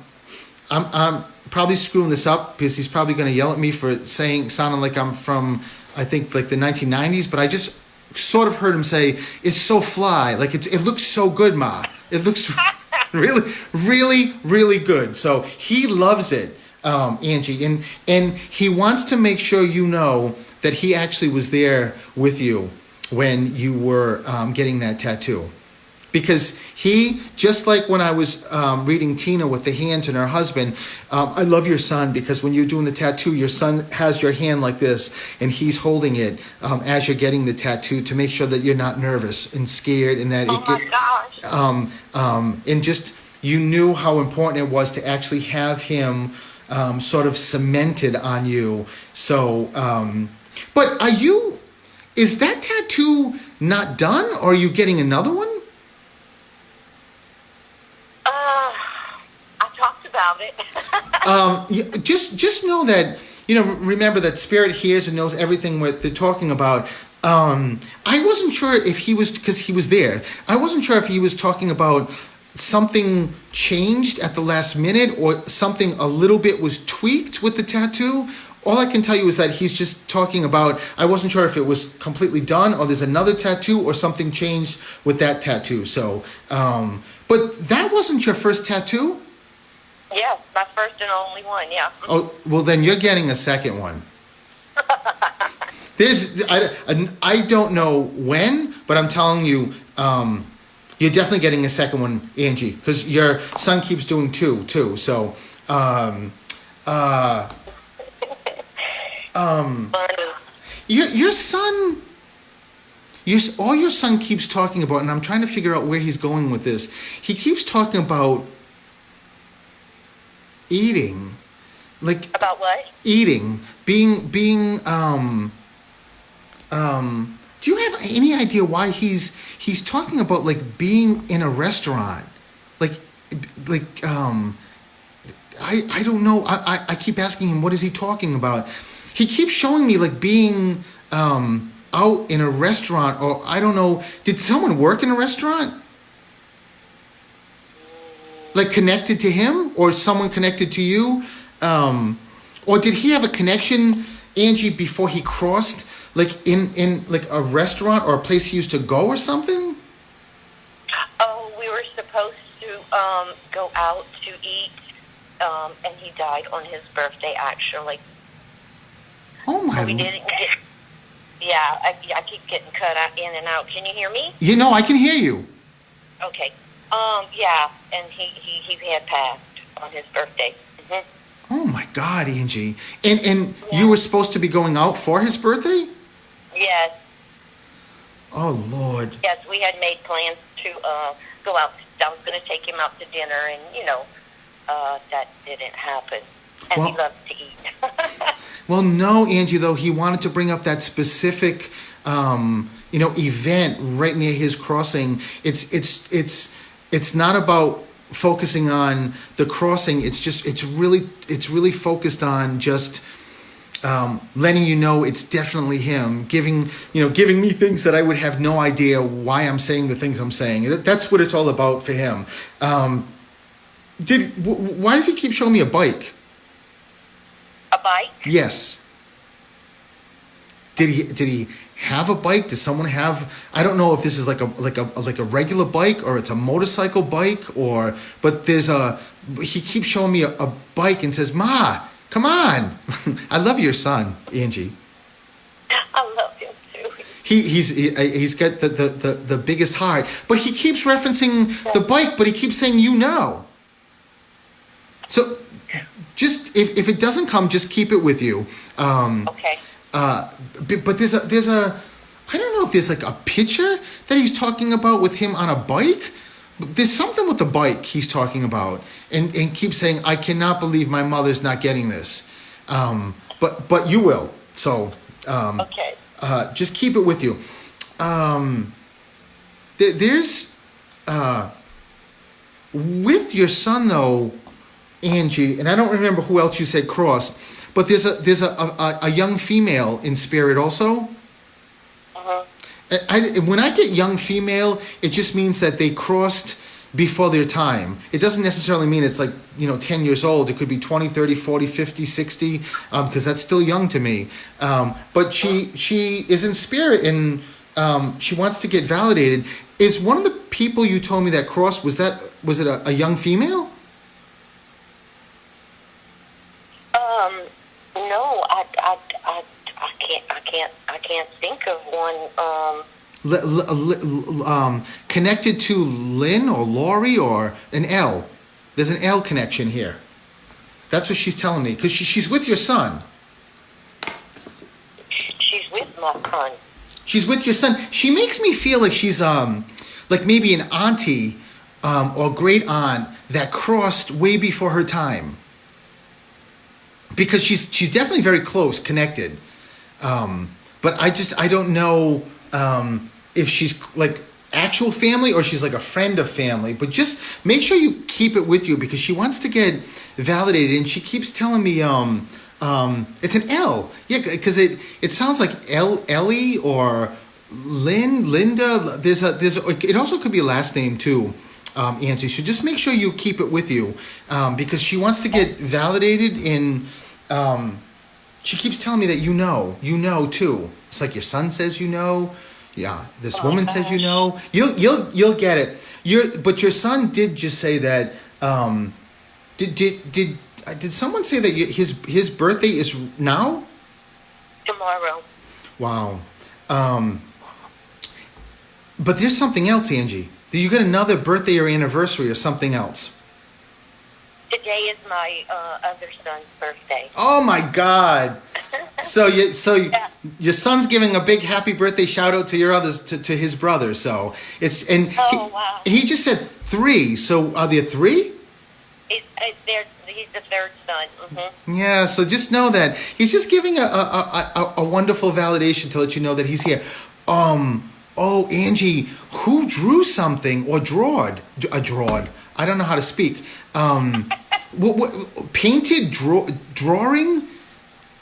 I'm probably screwing this up because he's probably going to yell at me for sounding like I'm from, I think, like the 1990s, but I just sort of heard him say, it's so fly. Like it looks so good, Ma. It looks really, really, really good. So he loves it, Angie. And he wants to make sure you know that he actually was there with you when you were getting that tattoo. because he, just like when I was reading Tina with the hands and her husband, I love your son because when you're doing the tattoo, your son has your hand like this and he's holding it as you're getting the tattoo to make sure that you're not nervous and scared and that Oh my gosh. and just you knew how important it was to actually have him sort of cemented on you. So, but is that tattoo not done or are you getting another one? I talked about it. Just know that, remember that spirit hears and knows everything what they're talking about. I wasn't sure if he was, because he was there, I wasn't sure if he was talking about something changed at the last minute or something a little bit was tweaked with the tattoo. All I can tell you is that he's just talking about, I wasn't sure if it was completely done or there's another tattoo or something changed with that tattoo. So, but that wasn't your first tattoo? Yes, my first and only one, yeah. Oh, well then you're getting a second one. I don't know when, but I'm telling you, you're definitely getting a second one, Angie, because your son keeps doing two too. So, your son, all your son keeps talking about, and I'm trying to figure out where he's going with this. He keeps talking about eating, like About what? eating, being. Do you have any idea why he's talking about like being in a restaurant, like I don't know. I keep asking him what is he talking about. He keeps showing me like being out in a restaurant, or I don't know. Did someone work in a restaurant? Like connected to him, or someone connected to you, or did he have a connection, Angie, before he crossed, like in like a restaurant or a place he used to go or something? Oh, we were supposed to go out to eat, and he died on his birthday, actually. Oh my! We didn't get. Yeah, I keep getting cut out in and out. Can you hear me? I can hear you. Okay. Yeah, and he had passed on his birthday. Mm-hmm. Oh my God, Angie! And you were supposed to be going out for his birthday? Yes. Oh Lord. Yes, we had made plans to go out. I was going to take him out to dinner, and that didn't happen. And he loves to eat. Well, no, Angie. Though he wanted to bring up that specific, event right near his crossing. It's not about focusing on the crossing. It's really focused on just letting you know it's definitely him. Giving me things that I would have no idea why I'm saying the things I'm saying. That's what it's all about for him. Why does he keep showing me a bike? A bike? Yes. Did he have a bike? Does someone have? I don't know if this is like a regular bike or it's a motorcycle bike but he keeps showing me a bike and says, "Ma, come on." I love your son, Angie. I love him too. He's got the biggest heart, but he keeps referencing the bike, but he keeps saying So just if it doesn't come, just keep it with you. Okay. But there's a I don't know if there's like a picture that he's talking about with him on a bike. There's something with the bike he's talking about, and keeps saying, "I cannot believe my mother's not getting this," but you will. So Okay. Just keep it with you. There's with your son though, Angie, and I don't remember who else you said cross, but there's a young female in spirit also. When I get young female, it just means that they crossed before their time. It doesn't necessarily mean it's like 10 years old. It could be 20, 30, 40, 50, 60, because that's still young to me. But she is in spirit, and she wants to get validated. Is one of the people you told me that crossed, was it a young female? No, I can't think of one. connected to Lynn or Lori or an L. There's an L connection here. That's what she's telling me because she's with your son. She's with my son. She's with your son. She makes me feel like she's like maybe an auntie or great aunt that crossed way before her time. Because she's definitely very close, connected. But I don't know if she's like actual family or she's like a friend of family. But just make sure you keep it with you because she wants to get validated, and she keeps telling me it's an L. Yeah, because it sounds like Ellie or Linda. There's it also could be a last name too. Angie, so just make sure you keep it with you because she wants to get validated in. She keeps telling me that you know too. It's like your son says you know. Yeah, this woman says you know. You'll get it. But your son did just say that. Did someone say that his birthday is now? Tomorrow. Wow. But there's something else, Angie. You got another birthday or anniversary or something else. Today is my other son's birthday. Oh my God! So your son's giving a big happy birthday shout out to your others to his brother. So it's wow. He just said 3. So are there 3? He's the third son. Mm-hmm. Yeah. So just know that he's just giving a wonderful validation to let you know that he's here. Oh, Angie, who drew something or drawed? I don't know how to speak. Painted drawing?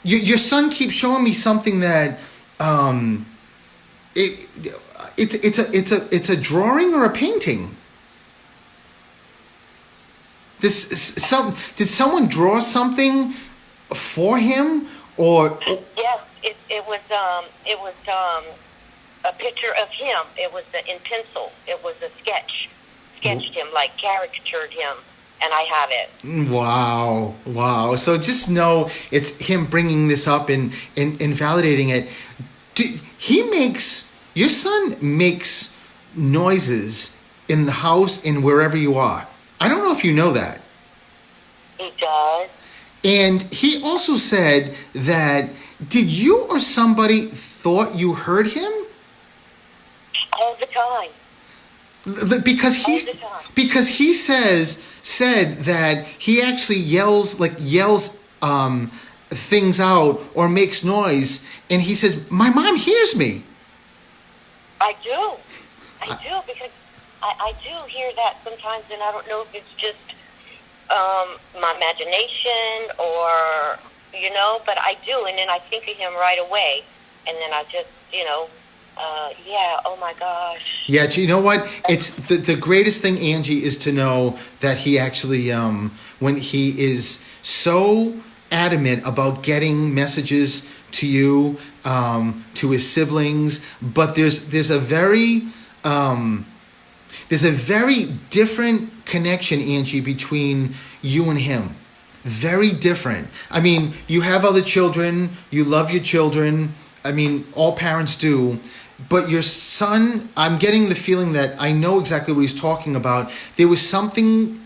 Your son keeps showing me something that it's a drawing or a painting. Did someone draw something for him or? Yes, it was a picture of him. It was in pencil. It was a sketch. Sketched him, like caricatured him, and I have it. Wow. So just know it's him bringing this up and validating it. Your son makes noises in the house and wherever you are. I don't know if you know that. He does. And he also said that, did you or somebody thought you heard him? All the time. Because he said that he actually yells things out or makes noise, and he says my mom hears me. I do because I do hear that sometimes, and I don't know if it's just my imagination or but I do, and then I think of him right away, and then I just oh my gosh. Yeah, you know what? It's the greatest thing, Angie, is to know that he actually, when he is so adamant about getting messages to you, to his siblings, but there's a very different connection, Angie, between you and him. Very different. I mean, you have other children, you love your children. I mean, all parents do. But your son, I'm getting the feeling that I know exactly what he's talking about. There was something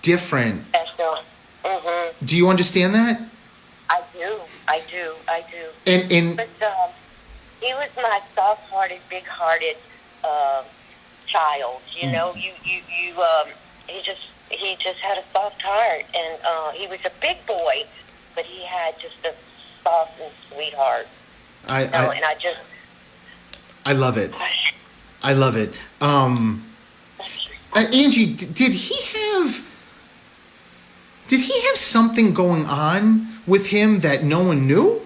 different. Mm-hmm. Do you understand that? I do. And but he was my soft-hearted, big-hearted child. He just had a soft heart, and he was a big boy, but he had just a soft and sweet heart. I love it. I love it. Angie, did he have something going on with him that no one knew?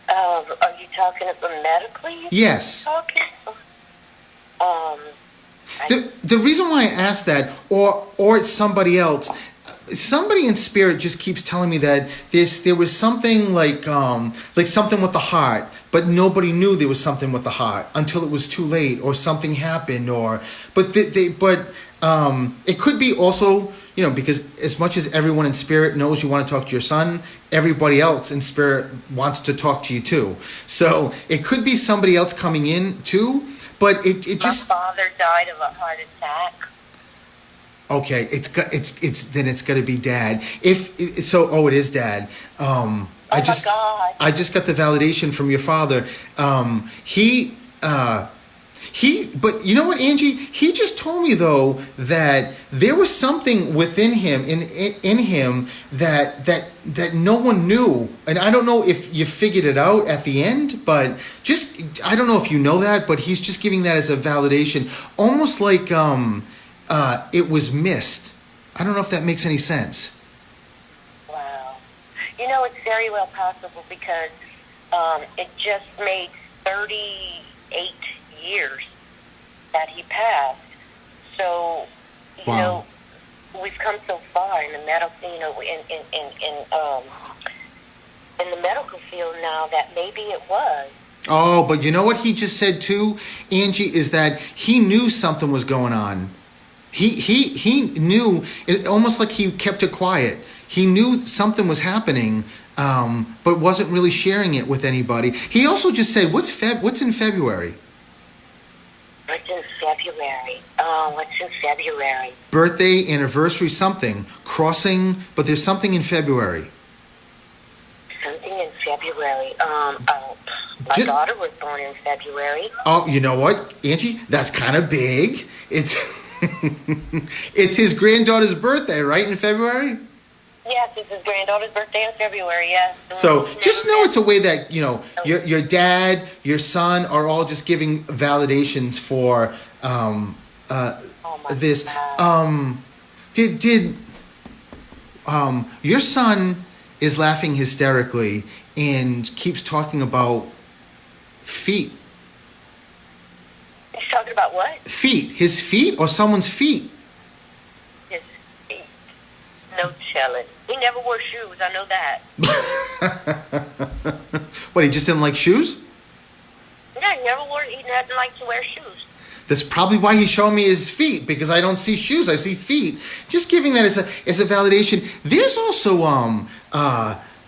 Are you talking about medically? Yes. Okay. The reason why I asked that, or it's somebody else. Somebody in spirit just keeps telling me that there was something like something with the heart, but nobody knew there was something with the heart until it was too late or something happened, but it could be also because as much as everyone in spirit knows you want to talk to your son, everybody else in spirit wants to talk to you too. So it could be somebody else coming in too, but it just. My father died of a heart attack. Okay, it's got to be Dad. It is Dad. I just got the validation from your father. But you know what, Angie? He just told me though that there was something within him, in him that no one knew, and I don't know if you figured it out at the end, but I don't know if you know that, but he's just giving that as a validation, almost like it was missed. I don't know if that makes any sense. Wow. It's very well possible because it just made 38 years that he passed. So, Wow. we've come so far in the medical, in the medical field now that maybe it was. Oh, but you know what he just said too, Angie, is that he knew something was going on. He knew it, almost like he kept it quiet. He knew something was happening, but wasn't really sharing it with anybody. He also just said, "What's in February?" What's in February? What's in February? Birthday, anniversary, something crossing, but there's something in February. Something in February. My daughter was born in February. Oh, you know what, Angie? That's kind of big. It's it's his granddaughter's birthday, right, in February? Yes, it's his granddaughter's birthday in February, yes. So just know it's a way that, your dad, your son are all just giving validations for this. God. Did your son is laughing hysterically and keeps talking about feet. He's talking about what? Feet. His feet or someone's feet? His feet. No telling. He never wore shoes, I know that. What, he just didn't like shoes? Yeah, he didn't like to wear shoes. That's probably why he's showing me his feet, because I don't see shoes, I see feet. Just giving that as a validation. There's also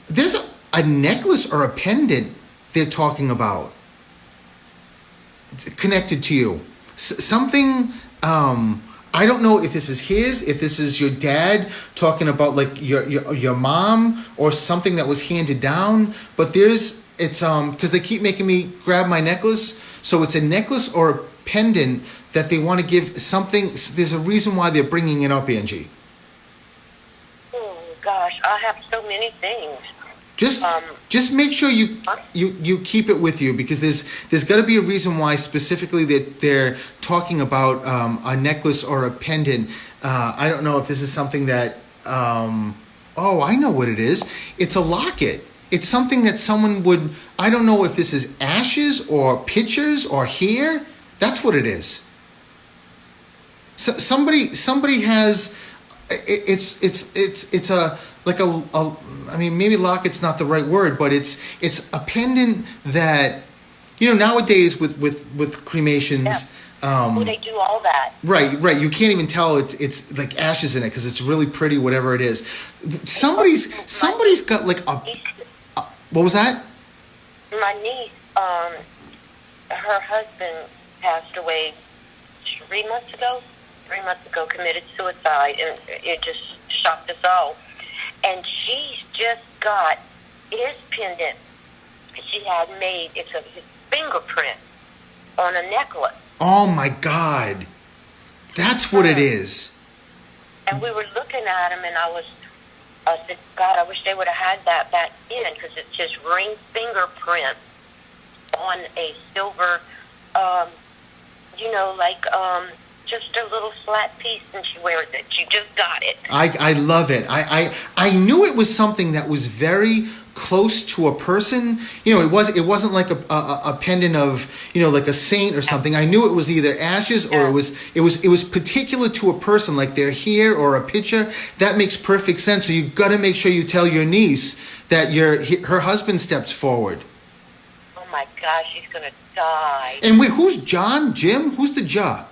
there's a necklace or a pendant they're talking about connected to you. Something I don't know if this is if this is your dad talking about like your mom or something that was handed down, but it's because they keep making me grab my necklace, so it's a necklace or a pendant that they want to give something. There's a reason why they're bringing it up, Angie. Oh gosh, I have so many things. Just make sure you keep it with you, because there's got to be a reason why specifically that they're talking about a necklace or a pendant. I don't know if this is something that I know what it is. It's a locket. It's something that someone would. I don't know if this is ashes or pictures or hair. That's what it is. So somebody has. It's a. Like I mean, maybe locket's not the right word, but it's a pendant that, nowadays with cremations. Yeah. They do all that. Right. You can't even tell it's like ashes in it because it's really pretty, whatever it is. Somebody's got like a. What was that? My niece, her husband passed away 3 months ago. 3 months ago, committed suicide, and it just shocked us all. And she's just got his pendant. She had made his fingerprint on a necklace. Oh my God, that's what it is. And we were looking at him, and I said, God, I wish they would have had that back then, because it's his ring fingerprint on a silver, just a little flat piece, and she wears it. She just got it. I love it. I knew it was something that was very close to a person. It wasn't like a pendant of, like a saint or something. I knew it was either ashes or it was particular to a person, like their hair or a picture. That makes perfect sense. So you got to make sure you tell your niece that her husband steps forward. Oh my gosh, she's gonna die. And wait, who's John? Jim? Who's the Ja?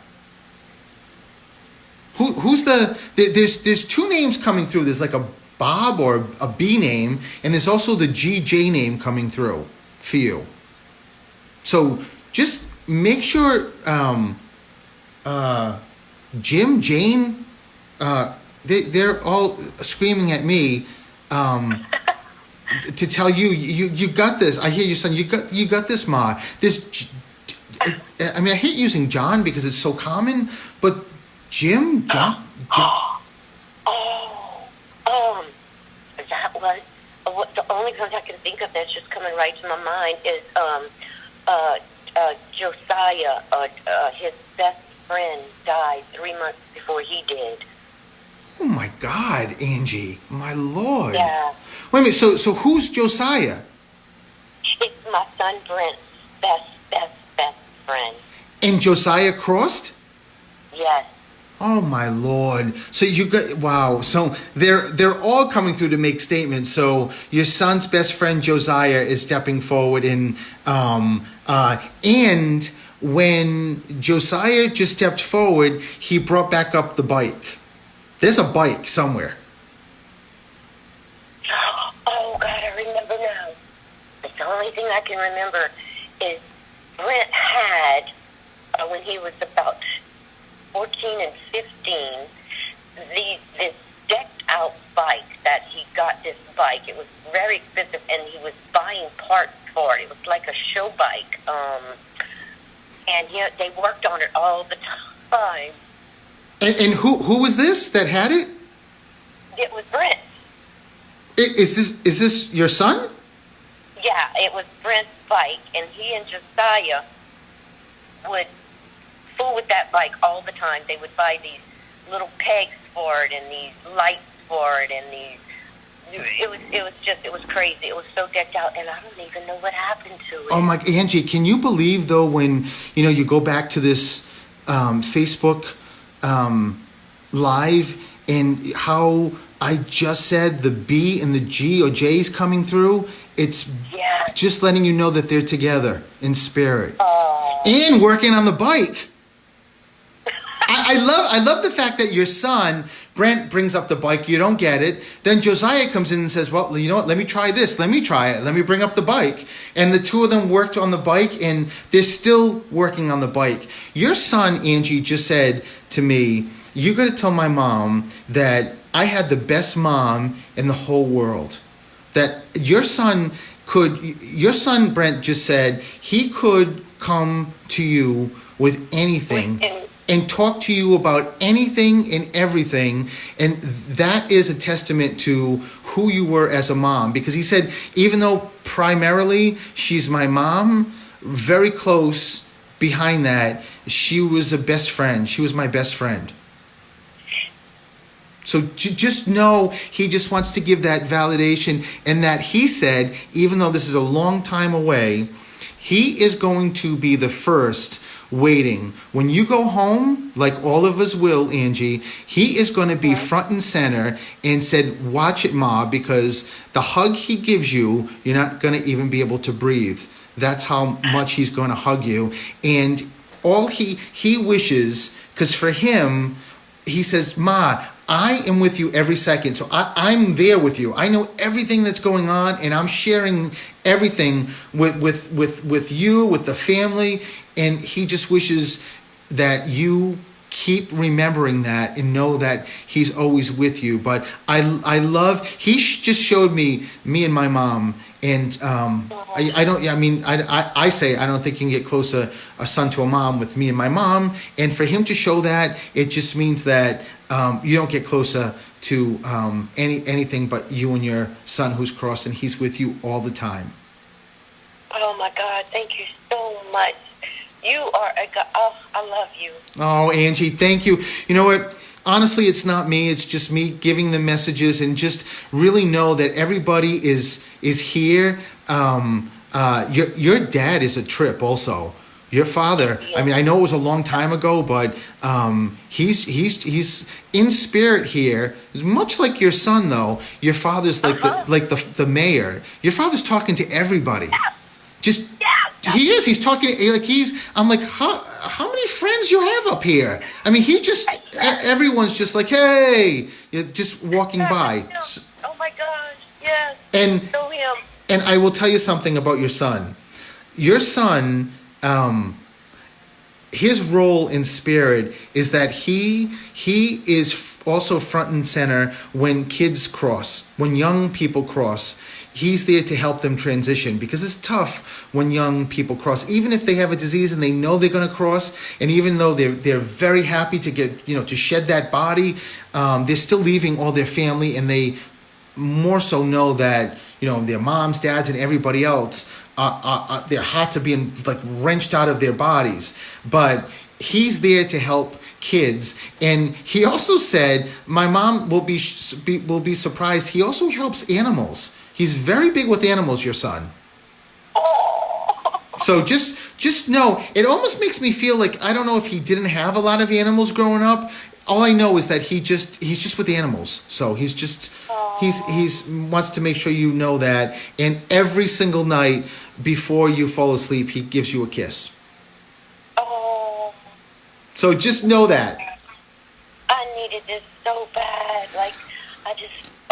Who's there's two names coming through. There's like a Bob or a B name, and there's also the GJ name coming through for you. So just make sure Jim, Jane, they're all screaming at me to tell you got this. I hear you, son. You got this, Ma. I mean, I hate using John because it's so common, but Jim, John. That was the only thing I can think of that's just coming right to my mind is Josiah. His best friend died 3 months before he did. Oh my God, Angie, my Lord. Yeah. Wait a minute. So who's Josiah? It's my son Brent's best friend. And Josiah crossed? Yes. Oh my Lord! So you got wow. So they're all coming through to make statements. So your son's best friend Josiah is stepping forward, and when Josiah just stepped forward, he brought back up the bike. There's a bike somewhere. Oh God, I remember now. The only thing I can remember is Brent had when he was about 14 and 15, this decked out bike that he got this bike. It was very expensive, and he was buying parts for it. It was like a show bike. And they worked on it all the time. And who was this that had it? It was Brent. Is this your son? Yeah, it was Brent's bike, and he and Josiah would fool with that bike all the time. They would buy these little pegs for it and these lights for it and these. It was crazy. It was so decked out, and I don't even know what happened to it. Oh my, Angie, can you believe though when you go back to this Facebook live and how I just said the B and the G or J's coming through? It's just letting you know that they're together in spirit and working on the bike. I love the fact that your son Brent brings up the bike. You don't get it. Then Josiah comes in and says, well, you know what? Let me try this. Let me try it. Let me bring up the bike. And the two of them worked on the bike, and they're still working on the bike. Your son, Angie, just said to me, you got to tell my mom that I had the best mom in the whole world. That your son Brent just said he could come to you with anything and talk to you about anything and everything, and that is a testament to who you were as a mom. Because he said, even though primarily she's my mom, very close behind that, she was a best friend. She was my best friend. So just know he just wants to give that validation, and that he said, even though this is a long time away, he is going to be the first waiting. When you go home, like all of us will, Angie, he is going to be front and center and said, watch it, Ma, because the hug he gives you, you're not going to even be able to breathe. That's how much he's going to hug you. And all he wishes, because for him, he says, Ma, I am with you every second. So I'm there with you. I know everything that's going on, and I'm sharing everything with you, with the family. And he just wishes that you keep remembering that and know that he's always with you. But I love, he just showed me and my mom. And I say I don't think you can get closer a son to a mom with me and my mom. And for him to show that, it just means that you don't get closer to anything but you and your son who's crossed, and he's with you all the time. Oh my God, thank you so much. You are a God. Oh, I love you. Oh, Angie, thank you. You know what? Honestly, it's not me. It's just me giving the messages, and just really know that everybody is here. Your dad is a trip also. Your father, I mean, I know it was a long time ago, but he's in spirit here. Much like your son, though. Your father's like the mayor. Your father's talking to everybody. Just He is. He's talking like I'm like, how many friends you have up here? I mean, everyone's just like, hey, you're just walking by. Oh my gosh, yes. And Know him. and I will tell you something about your son. Your son, his role in Spirit is that he is also front and center when kids cross, when young people cross. He's there to help them transition, because it's tough when young people cross, even if they have a disease and they know they're going to cross, and even though they're very happy to get, to shed that body, they're still leaving all their family, and they more so know that their moms, dads, and everybody else their hearts are being like wrenched out of their bodies. But he's there to help kids, and he also said, my mom will be surprised, he also helps animals. He's very big with animals, your son. So just know, it almost makes me feel like, I don't know if he didn't have a lot of animals growing up. All I know is that he's just with animals. So he's wants to make sure you know that. And every single night before you fall asleep, he gives you a kiss. Oh. So just know that. I needed this so bad.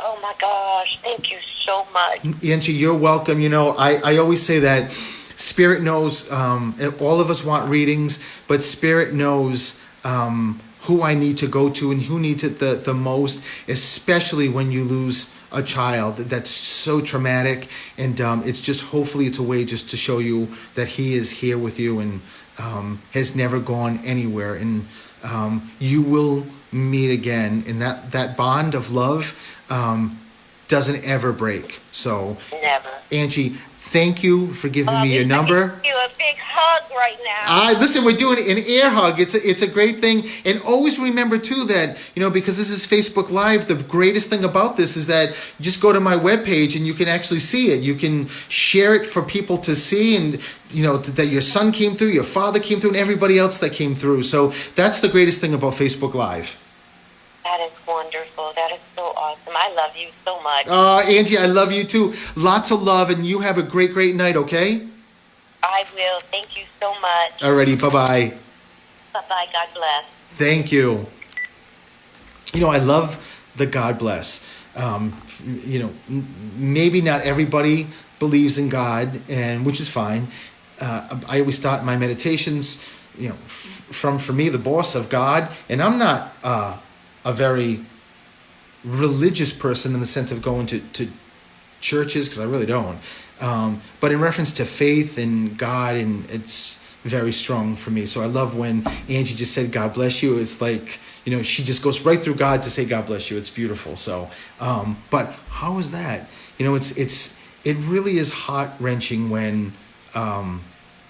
Oh my gosh, thank you so much. Angie, you're welcome. I always say that Spirit knows, all of us want readings, but Spirit knows who I need to go to and who needs it the most, especially when you lose a child. That's so traumatic, and hopefully it's a way just to show you that he is here with you and has never gone anywhere, and you will meet again, and that bond of love doesn't ever break. So never. Angie, thank you for giving me your number. Give you a big hug right now. Listen, we're doing an air hug. It's a great thing. And always remember too that, because this is Facebook Live, the greatest thing about this is that you just go to my webpage and you can actually see it. You can share it for people to see, and that your son came through, your father came through, and everybody else that came through. So that's the greatest thing about Facebook Live. That is wonderful. That is so awesome. I love you so much. Angie, I love you too. Lots of love, and you have a great, great night, okay? I will. Thank you so much. Alrighty, bye-bye. Bye-bye. God bless. Thank you. I love the God bless. Maybe not everybody believes in God, and which is fine. I always start my meditations, for me, the boss of God, and I'm not a very religious person in the sense of going to churches, because I really don't. But in reference to faith and God, and it's very strong for me. So I love when Angie just said, God bless you. It's like, she just goes right through God to say, God bless you. It's beautiful. So, but how is that? It really is heart-wrenching when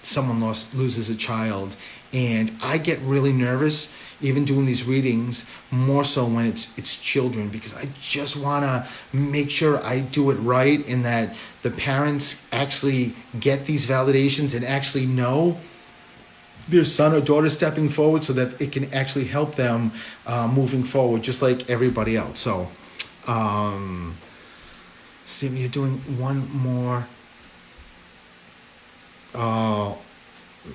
someone loses a child. And I get really nervous even doing these readings, more so when it's children, because I just want to make sure I do it right, and that the parents actually get these validations and actually know their son or daughter stepping forward, so that it can actually help them moving forward, just like everybody else. So, Stephen, you're doing one more.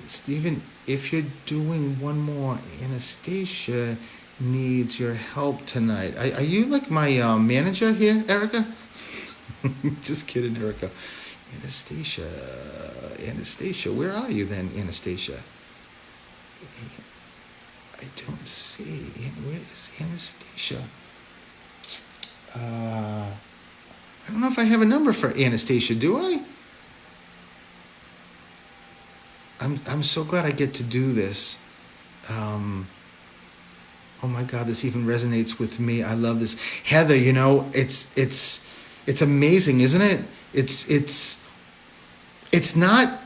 Stephen, if you're doing one more, Anastasia needs your help tonight. Are you like my manager here, Erica? Just kidding, Erica. Anastasia, where are you then, Anastasia? I don't see. Where is Anastasia? I don't know if I have a number for Anastasia, do I? I'm so glad I get to do this. Oh my God, this even resonates with me. I love this. Heather, it's amazing, isn't it? It's not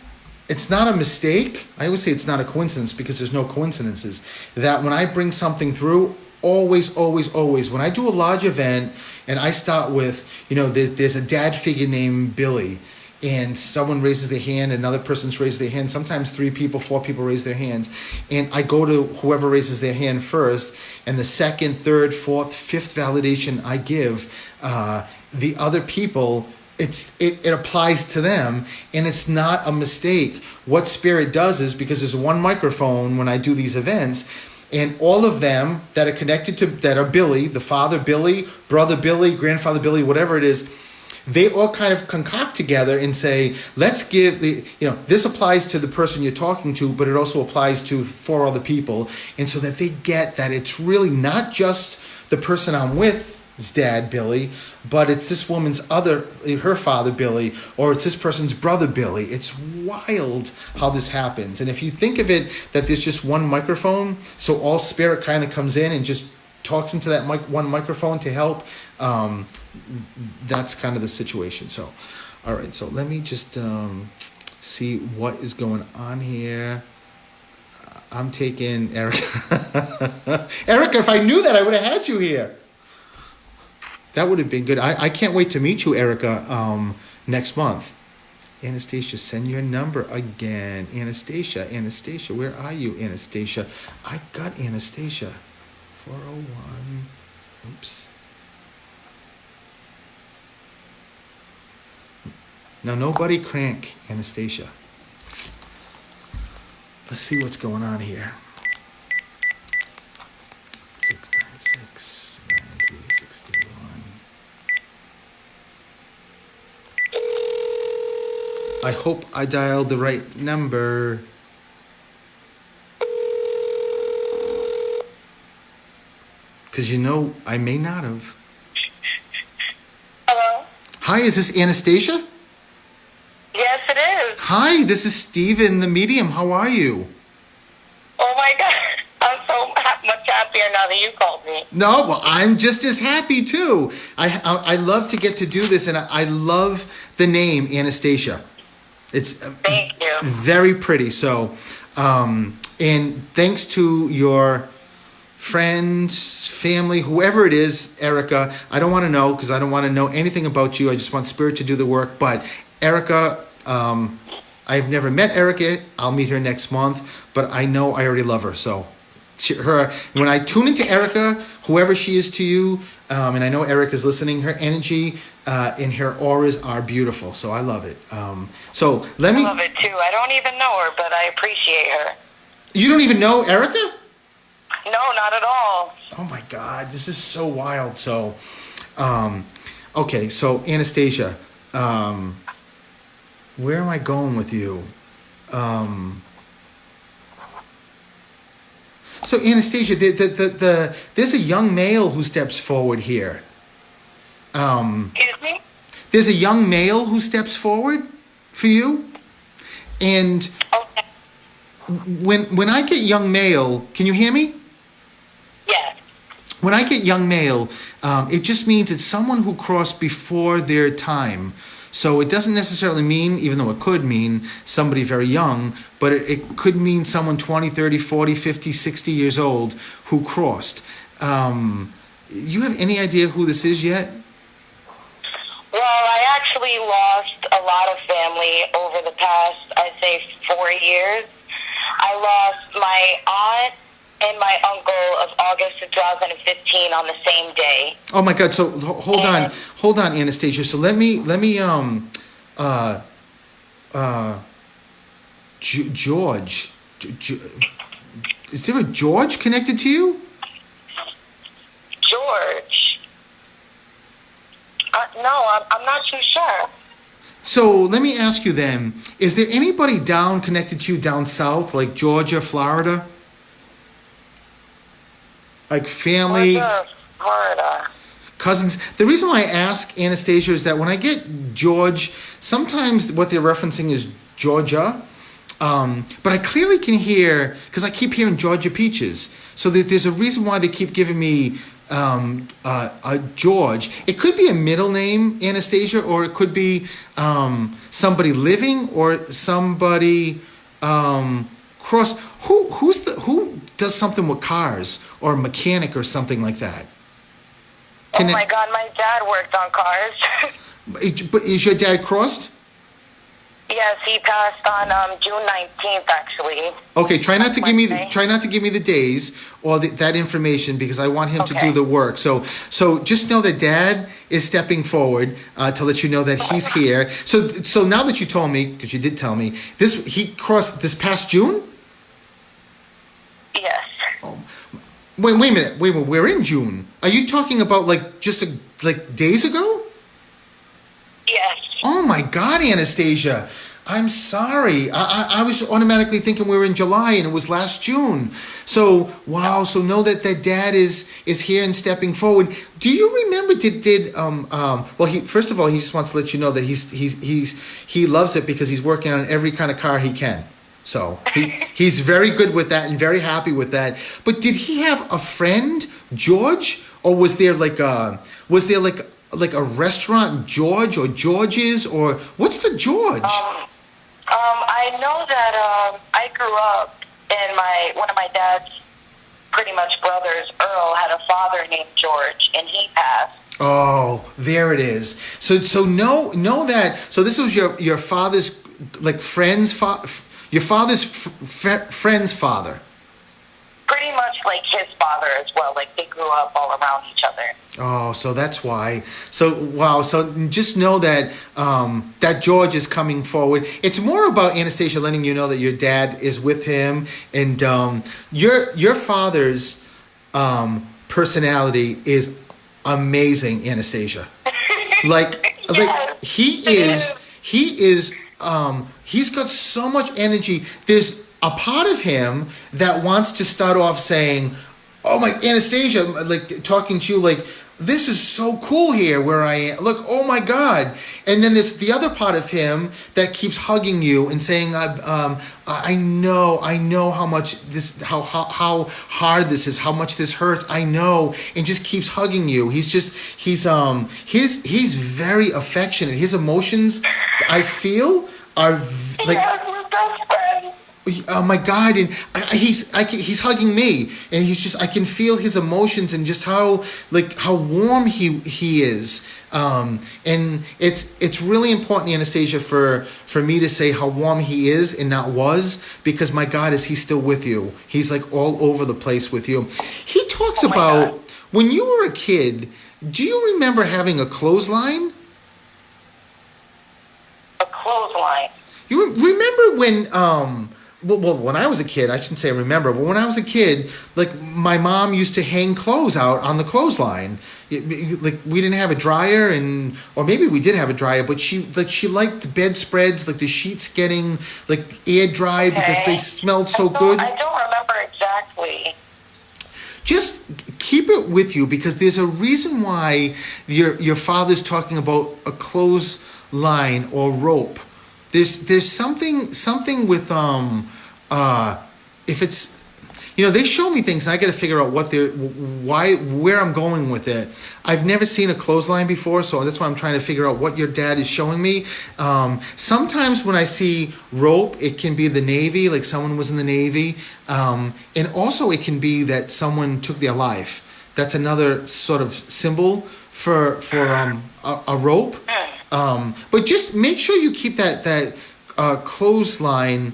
a mistake. I always say it's not a coincidence, because there's no coincidences. That when I bring something through, always, when I do a large event and I start with, there's a dad figure named Billy, and someone raises their hand, another person's raised their hand, sometimes 3 people, 4 people raise their hands, and I go to whoever raises their hand first, and the second, third, fourth, fifth validation I give, the other people, it applies to them, and it's not a mistake. What Spirit does is, because there's one microphone when I do these events, and all of them that are connected to, that are Billy, the father Billy, brother Billy, grandfather Billy, whatever it is, they all kind of concoct together and say, let's give the, this applies to the person you're talking to, but it also applies to 4 other people. And so that they get that it's really not just the person I'm with, his dad, Billy, but it's this woman's her father, Billy, or it's this person's brother, Billy. It's wild how this happens. And if you think of it that there's just one microphone, so all Spirit kind of comes in and just talks into that one microphone to help, that's kind of the situation. So, all right, so let me just see what is going on here. I'm taking Erica. Erica, if I knew that, I would have had you here. That would have been good. I can't wait to meet you, Erica, next month. Anastasia, send your number again. Anastasia, where are you, Anastasia? I got Anastasia. 401. Oops. Now, nobody crank Anastasia. Let's see what's going on here. 696 9061. I hope I dialed the right number. Because I may not have. Hello? Hi, is this Anastasia? Yes, it is. Hi, this is Steven, the medium. How are you? Oh my God. I'm so much happier now that you called me. No, well, I'm just as happy too. I love to get to do this, and I love the name Anastasia. It's Thank you. very pretty. So, and thanks to your friends, family, whoever it is, Erica, I don't want to know because I don't want to know anything about you. I just want Spirit to do the work. But Erica, I've never met Erica. I'll meet her next month, but I know I already love her. So when I tune into Erica, whoever she is to you, and I know Erica's listening, her energy and her auras are beautiful. So I love it. So let me. I love it too. I don't even know her, but I appreciate her. You don't even know Erica? No, not at all. Oh my God, this is so wild. So, okay, so Anastasia, where am I going with you? So Anastasia, there's a young male who steps forward here. Excuse me? There's a young male who steps forward for you, and Okay. when I get young male, can you hear me? Yes. When I get young male, it just means it's someone who crossed before their time. So it doesn't necessarily mean, even though it could mean somebody very young, but it could mean someone 20, 30, 40, 50, 60 years old who crossed. You have any idea who this is yet? Well, I actually lost a lot of family over the past, I'd say, 4 years. I lost my aunt and my uncle of August of 2015 on the same day. Oh my God! So hold on, Anastasia. So let me George. Is there a George connected to you? George? No, I'm not too sure. So let me ask you then: is there anybody connected to you down south, like Georgia, Florida? Like family, Florida. cousins. The reason why I ask, Anastasia, is that when I get George, sometimes what they're referencing is Georgia, but I clearly can hear, because I keep hearing Georgia Peaches. So there's a reason why they keep giving me a George. It could be a middle name, Anastasia, or it could be somebody living or somebody cross. Who does something with cars, or a mechanic or something like that? Oh my God, my dad worked on cars. But is your dad crossed? Yes, Yes, he passed on June 19th, actually. Okay, try not to give me Wednesday. try not to give me the days or that information because I want him to Okay. do the work. So just know that Dad is stepping forward to let you know that he's here. So now that you told me, because you did tell me, he crossed this past June. Yes. Wait a minute. We're in June. Are you talking about like days ago? Yes. Oh my God, Anastasia. I'm sorry. I was automatically thinking we were in July and it was last June. So wow. So know that Dad is here and stepping forward. Do you remember? Well, he first of all he just wants to let you know that he loves it because he's working on every kind of car he can. So he's very good with that and very happy with that. But did he have a friend, George, or was there like a restaurant, George or George's, or what's the George? I know that I grew up and one of my dad's pretty much brothers, Earl, had a father named George, and he passed. Oh, there it is. So know that. So this was your father's friend's your father's friend's father. Pretty much like his father as well. Like they grew up all around each other. Oh, so that's why. So wow. So just know that that George is coming forward. It's more about Anastasia letting you know that your dad is with him, and your father's personality is amazing, Anastasia. He's got so much energy. There's a part of him that wants to start off saying, "Oh my, Anastasia," like talking to you like, "This is so cool here where I am. Look, oh my God." And then there's the other part of him that keeps hugging you and saying, I know how much how hard this is, how much this hurts. I know," and just keeps hugging you. He's very affectionate. His emotions, I feel, are like. We're best friends. Oh my God! And he's hugging me, and I can feel his emotions and just how warm he is. And it's really important, Anastasia, for me to say how warm he is and not was, because my God, is he still with you? He's like all over the place with you. He talks about God. When you were a kid. Do you remember having a clothesline? A clothesline. You remember when well, when I was a kid, I shouldn't say remember, but when I was a kid, like my mom used to hang clothes out on the clothesline. Like we didn't have a dryer, or maybe we did have a dryer, but she liked the bedspreads, like the sheets getting like air dried because they smelled so good. I don't remember exactly. Just keep it with you because there's a reason why your father's talking about a clothesline or rope. There's something with if it's, they show me things and I got to figure out where I'm going with it. I've never seen a clothesline before, so that's why I'm trying to figure out what your dad is showing me. Sometimes when I see rope, it can be the Navy, like someone was in the Navy, and also it can be that someone took their life. That's another sort of symbol for a rope. But just make sure you keep that clothesline.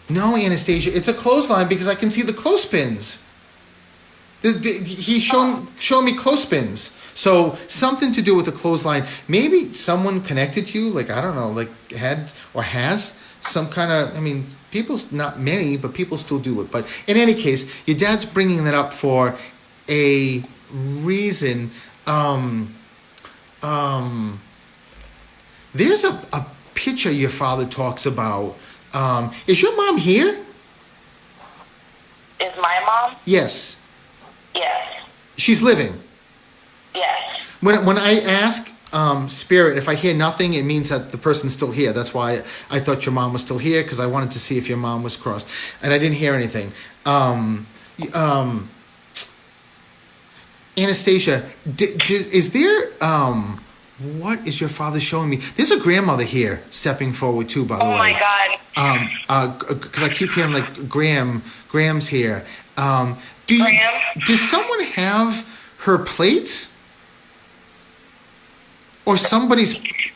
No, Anastasia, it's a clothesline because I can see the clothespins. He showed me clothespins. So something to do with the clothesline. Maybe someone connected to you, like I don't know, like had or has some kind of. I mean, not many, but people still do it. But in any case, your dad's bringing that up for a reason. There's a picture your father talks about. Is your mom here? Is my mom? Yes. Yes. She's living. Yes. When I ask Spirit, if I hear nothing, it means that the person's still here. That's why I thought your mom was still here, because I wanted to see if your mom was crossed. And I didn't hear anything. Anastasia, is there... what is your father showing me? There's a grandmother here stepping forward too, by the way. Oh my God. Because I keep hearing like Graham's here. Graham? Does someone have her plates? Or somebody's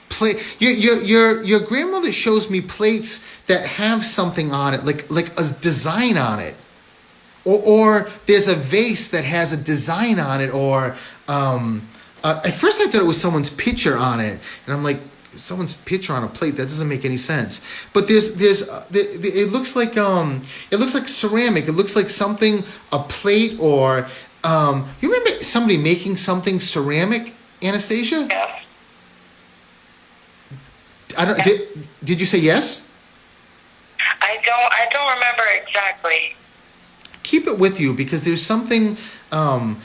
plate. Your grandmother shows me plates that have something on it, like a design on it, or there's a vase that has a design on it, or at first I thought it was someone's picture on it, and I'm like, someone's picture on a plate, that doesn't make any sense. But it looks like ceramic. It looks like something, a plate, or you remember somebody making something ceramic, Anastasia? Yeah. I don't. Did you say yes? I don't remember exactly. Keep it with you, because there's something. To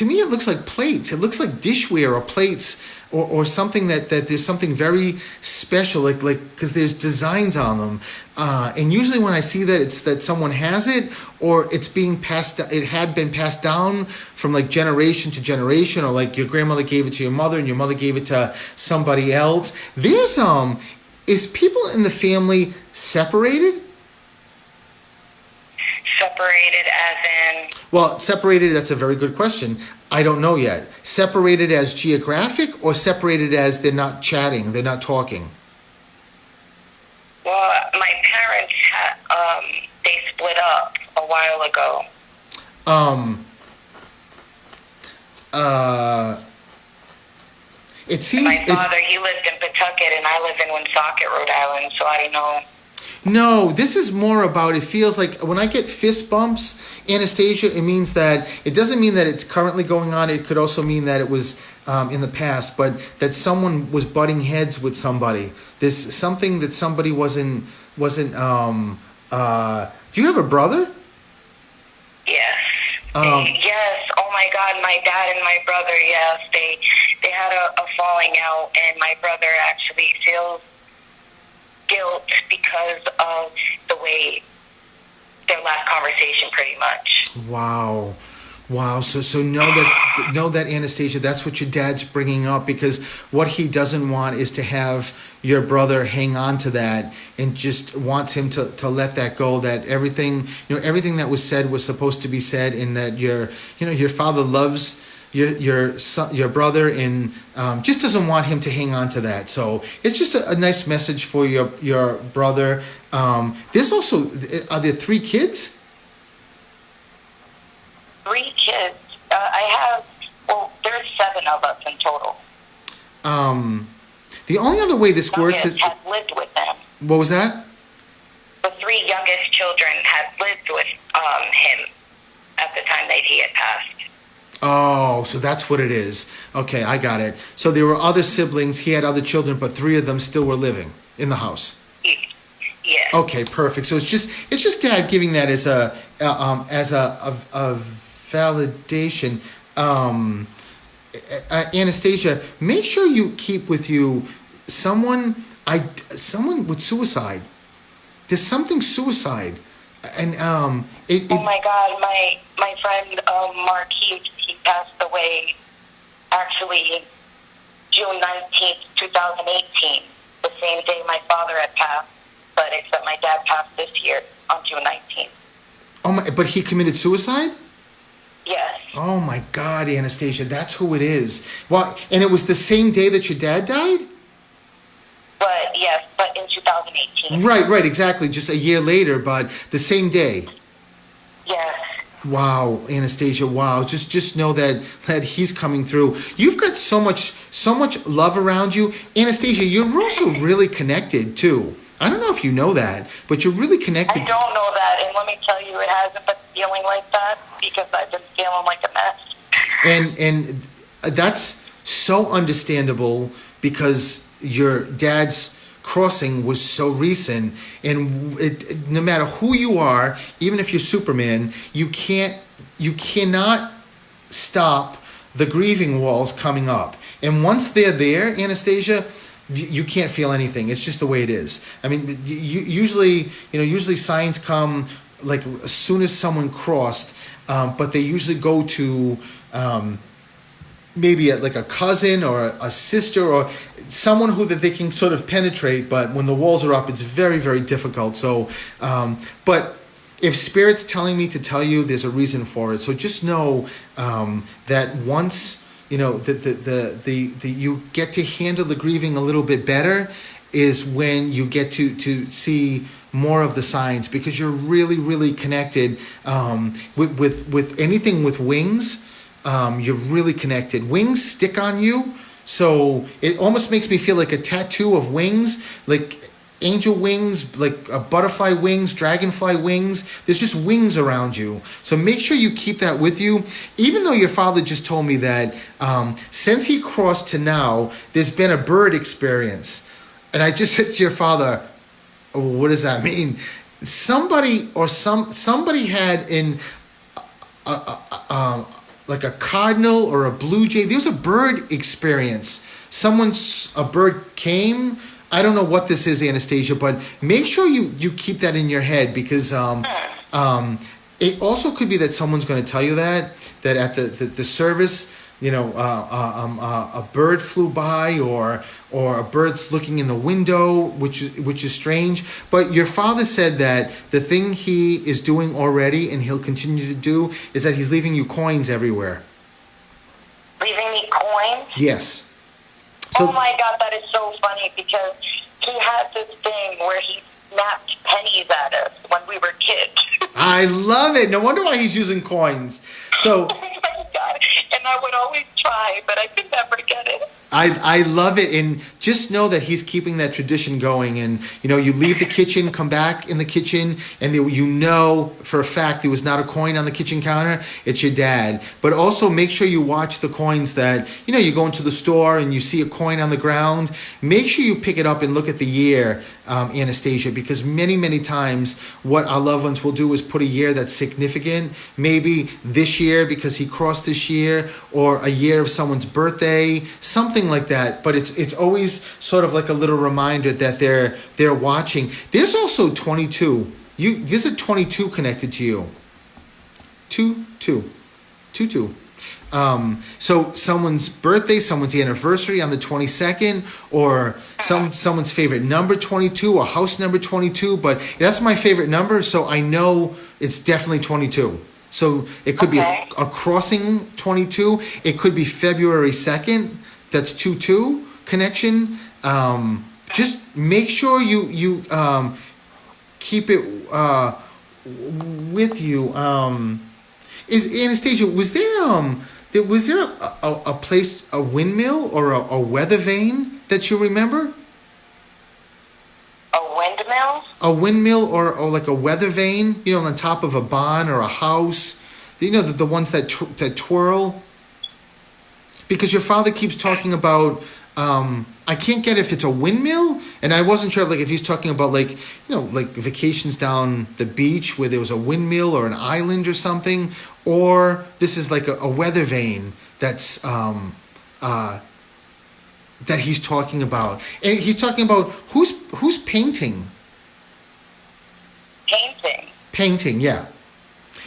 me, it looks like plates. It looks like dishware or plates, or something that there's something very special, like because there's designs on them. And usually when I see that, it's that someone has it, or it's being passed. It had been passed down from like generation to generation, or like your grandmother gave it to your mother, and your mother gave it to somebody else. There's is people in the family separated? Separated as in? Well, separated, that's a very good question. I don't know yet. Separated as geographic, or separated as they're not chatting, they're not talking? Well, my parents they split up a while ago. It seems My father, he lived in Pawtucket, and I live in Woonsocket, Rhode Island, so I don't know. No, this is more about, it feels like when I get fist bumps, Anastasia, it means that, it doesn't mean that it's currently going on. It could also mean that it was in the past, but that someone was butting heads with somebody. There's something that somebody wasn't, do you have a brother? Yes. Yes. Oh my God, my dad and my brother, yes, they had a falling out, and my brother actually feels guilt because of the way their last conversation, pretty much. Wow. So know that Anastasia, that's what your dad's bringing up, because what he doesn't want is to have your brother hang on to that, and just wants him to let that go. That everything that was said was supposed to be said, and that your father loves your son, your brother, and just doesn't want him to hang on to that. So it's just a nice message for your brother. There's also, are there 3 kids? 3 kids. There's 7 of us in total. The only other way this works is, had lived with them. What was that? The 3 youngest children had lived with him at the time that he had passed. Oh, so that's what it is. Okay, I got it. So there were other siblings. He had other children, but 3 of them still were living in the house. Yeah. Okay, perfect. So it's just Dad giving that as a validation. Anastasia, make sure you keep with you someone with suicide. There's something suicide, and oh my God, my friend Marquis, he passed away actually June 19th, 2018, the same day my father had passed, but except my dad passed this year on June 19th. Oh my! But he committed suicide? Yes. Oh my God, Anastasia, that's who it is. Well, and it was the same day that your dad died? But in 2018. Right, exactly. Just a year later, but the same day. Yes. Wow, Anastasia, wow. Just know that he's coming through. You've got so much love around you. Anastasia, you're also really connected too. I don't know if you know that, but you're really connected. I don't know that, and let me tell you, it hasn't been feeling like that because I've been feeling like a mess. And that's so understandable, because your dad's crossing was so recent, and no matter who you are, even if you're Superman, you cannot stop the grieving walls coming up. And once they're there, Anastasia, you can't feel anything. It's just the way it is. I mean, usually signs come like as soon as someone crossed, but they usually go to maybe like a cousin or a sister or someone that they can sort of penetrate. But when the walls are up, it's very, very difficult. So, but if Spirit's telling me to tell you, there's a reason for it. So just know that once the you get to handle the grieving a little bit better is when you get to see more of the signs, because you're really connected with anything with wings. You're really connected. Wings stick on you, so it almost makes me feel like a tattoo of wings, like angel wings, like butterfly wings, dragonfly wings. There's just wings around you. So make sure you keep that with you. Even though your father just told me that since he crossed to now, there's been a bird experience. And I just said to your father, oh, what does that mean? Somebody had in like a cardinal or a blue jay. There was a bird experience. A bird came. I don't know what this is, Anastasia, but make sure you keep that in your head, because it also could be that someone's going to tell you that at the service, a bird flew by, or a bird's looking in the window, which is strange. But your father said that the thing he is doing already, and he'll continue to do, is that he's leaving you coins everywhere. Leaving me coins? Yes. So, oh my God, that is so funny, because he had this thing where he snapped pennies at us when we were kids. I love it. No wonder why he's using coins. So, oh my God. And I would always try, but I could never get it. I love it, and just know that he's keeping that tradition going. And you leave the kitchen, come back in the kitchen, and for a fact there was not a coin on the kitchen counter. It's your dad. But also make sure you watch the coins that you go into the store and you see a coin on the ground. Make sure you pick it up and look at the year, Anastasia, because many times what our loved ones will do is put a year that's significant. Maybe this year because he crossed this year, or a year of someone's birthday, something like that. But it's always sort of like a little reminder that they're watching. There's also 22. There's a 22 connected to you. 22. So someone's birthday, someone's anniversary on the 22nd, or someone's favorite number 22, or house number 22. But that's my favorite number, so I know it's definitely 22. So it could be a crossing 22. It could be February 2nd. That's 2-2 connection. Just make sure you keep it with you. Is Anastasia? Was there a place, a windmill or a weather vane that you remember? A windmill? A windmill or like a weather vane, on top of a barn or a house. The ones that twirl. Because your father keeps talking about, I can't get if it's a windmill, and I wasn't sure if he's talking about like vacations down the beach where there was a windmill or an island or something, or this is like a weather vane that's that he's talking about. And he's talking about who's painting. Painting, yeah.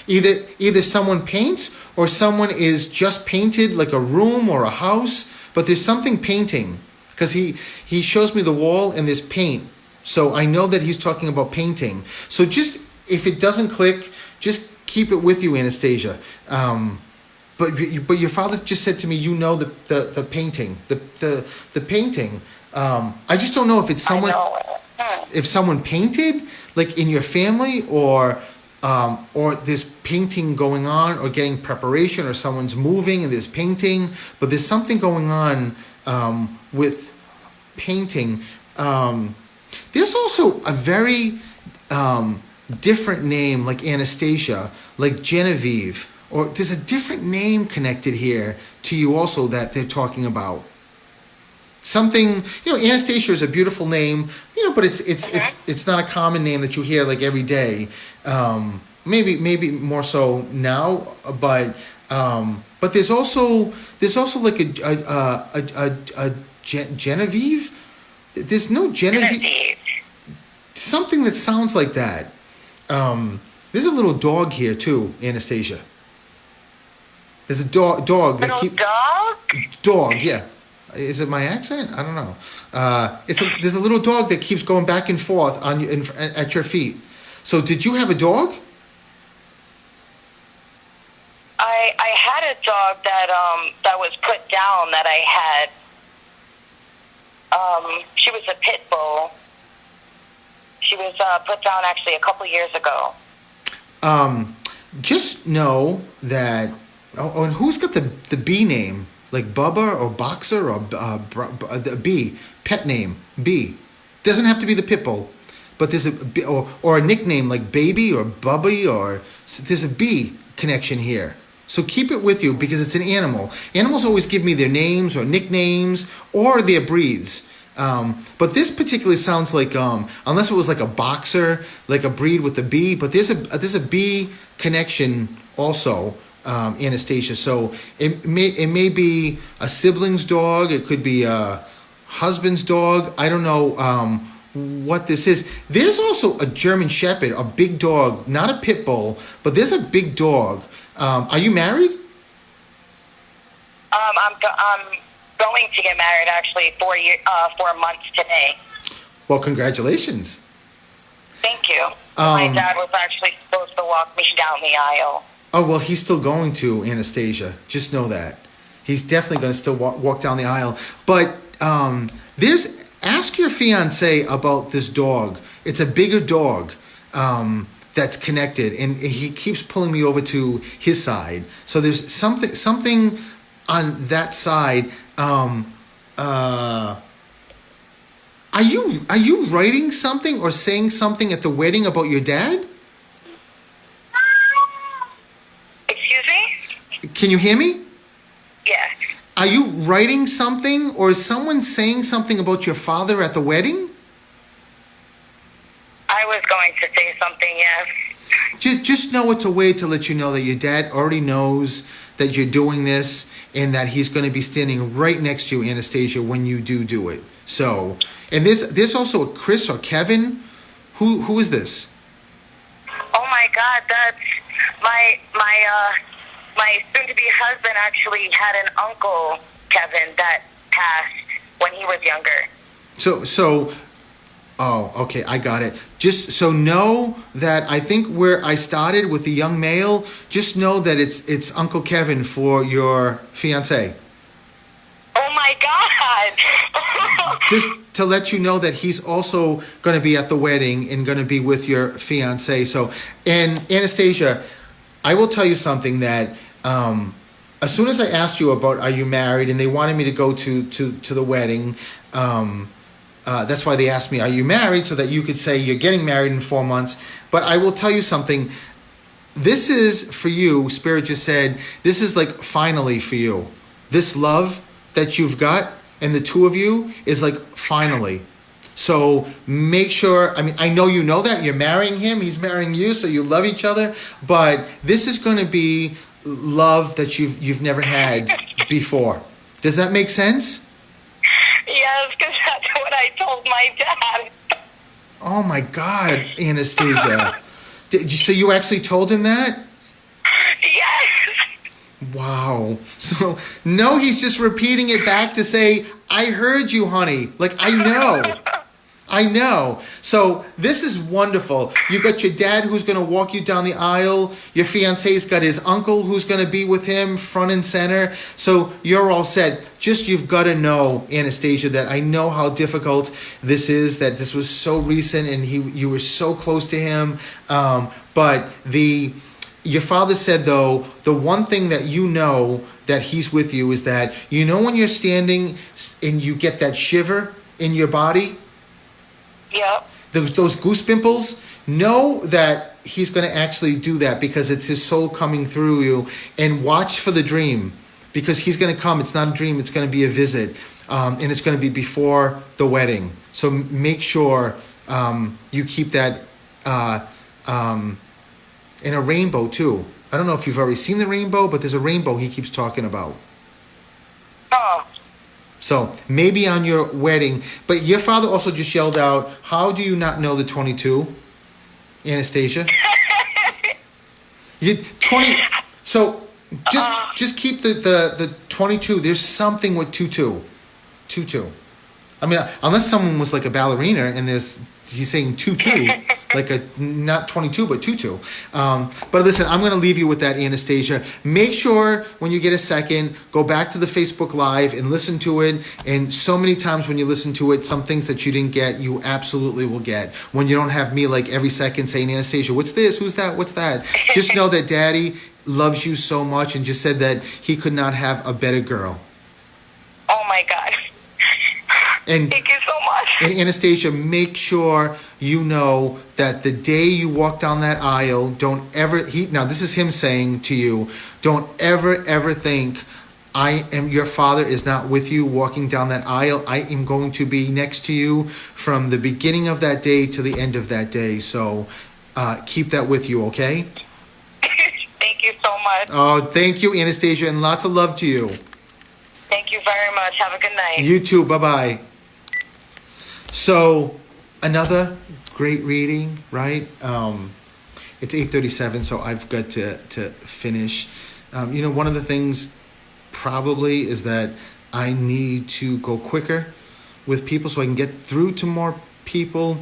Either someone paints, or someone is just painted, like a room or a house, but there's something painting, because he shows me the wall and there's paint. So I know that he's talking about painting. So just, if it doesn't click, just keep it with you, Anastasia. But your father just said to me, the painting, the painting. I just don't know if it's someone, if someone painted, like in your family, or there's painting going on, or getting preparation, or someone's moving and there's painting, but there's something going on with painting. There's also a very different name, like Anastasia, like Genevieve, or there's a different name connected here to you also that they're talking about. Something, Anastasia is a beautiful name, but it's not a common name that you hear like every day. Maybe more so now, but there's also like a Genevieve. There's no Genevieve. Something that sounds like that. There's a little dog here too, Anastasia. There's a dog Dog, yeah. Is it my accent? I don't know. There's a little dog that keeps going back and forth at your feet. So did you have a dog? I had a dog that was put I had. She was a pit bull. She was put down actually a couple years ago. Just know that. Oh, and who's got the B name? Like Bubba or Boxer or the B pet name B. Doesn't have to be the pit bull, but there's or a nickname like Baby or Bubby or there's a B connection here. So keep it with you because it's an animal. Animals always give me their names or nicknames or their breeds. But this particularly sounds like unless it was like a boxer, like a breed with a B. But there's a B connection also, Anastasia. So it may be a sibling's dog. It could be a husband's dog. I don't know what this is. There's also a German Shepherd, a big dog, not a pit bull, but there's a big dog. Are you married? I'm going to get married actually 4 months today. Well, congratulations. Thank you. My dad was actually supposed to walk me down the aisle. Oh, well, he's still going to, Anastasia. Just know that. He's definitely going to still walk down the aisle. But ask your fiancé about this dog. It's a bigger dog that's connected, and he keeps pulling me over to his side. So there's something on that side. Are you writing something or saying something at the wedding about your dad? Excuse me? Can you hear me? Yes. Are you writing something or is someone saying something about your father at the wedding? I was going to say something, yes. Just know it's a way to let you know that your dad already knows that you're doing this and that he's going to be standing right next to you, Anastasia, when you do it. So, and there's also a Chris or Kevin. Who is this? Oh my God, that's my soon-to-be husband actually had an uncle, Kevin, that passed when he was younger. Oh, okay, I got it. Just so know that I think where I started with the young male, just know that it's Uncle Kevin for your fiancé. Oh my God! Just to let you know that he's also going to be at the wedding and going to be with your fiancé. So, and Anastasia, I will tell you something that as soon as I asked you about are you married and they wanted me to go to the wedding, that's why they asked me, are you married? So that you could say you're getting married in 4 months. But I will tell you something. This is for you. Spirit just said, this is like finally for you. This love that you've got and the two of you is like finally. So make sure, I mean, I know you know that. You're marrying him. He's marrying you. So you love each other. But this is going to be love that you've never had before. Does that make sense? Yes, because that's what I told my dad. Oh my God, Anastasia. So you actually told him that? Yes. Wow. So no, he's just repeating it back to say, I heard you, honey. Like, I know. So this is wonderful. You got your dad who's going to walk you down the aisle. Your fiance's got his uncle who's going to be with him front and center. So you're all set. Just you've got to know, Anastasia, that I know how difficult this is, that this was so recent and you were so close to him. But your father said, though, the one thing that you know that he's with you is that, you know, when you're standing and you get that shiver in your body, Yep. those goose pimples, know that he's going to actually do that because it's his soul coming through you. And watch for the dream because he's going to come. It's not a dream. It's going to be a visit. And it's going to be before the wedding. So make sure you keep that in a rainbow too. I don't know if you've already seen the rainbow, but there's a rainbow he keeps talking about. Oh. So maybe on your wedding, but your father also just yelled out, how do you not know the 22, Anastasia? So just keep the 22. There's something with 22. I mean, unless someone was like a ballerina and he's saying 22. like a not 22 but 22. But listen, I'm going to leave you with that, Anastasia. Make sure when you get a second, go back to the Facebook Live and listen to it. And so many times when you listen to it, some things that you didn't get, you absolutely will get. When you don't have me like every second saying, Anastasia, what's this? Who's that? What's that? Just know that Daddy loves you so much and just said that he could not have a better girl. Oh my God. And Thank you so much. And Anastasia, make sure you know that the day you walk down that aisle, don't ever, now this is him saying to you, don't ever think your father is not with you walking down that aisle. I am going to be next to you from the beginning of that day to the end of that day. So keep that with you, okay? Thank you so much. Oh, thank you, Anastasia, and lots of love to you. Thank you very much. Have a good night. You too. Bye-bye. So, another great reading, right? It's 8:37, so I've got to finish. One of the things probably is that I need to go quicker with people so I can get through to more people.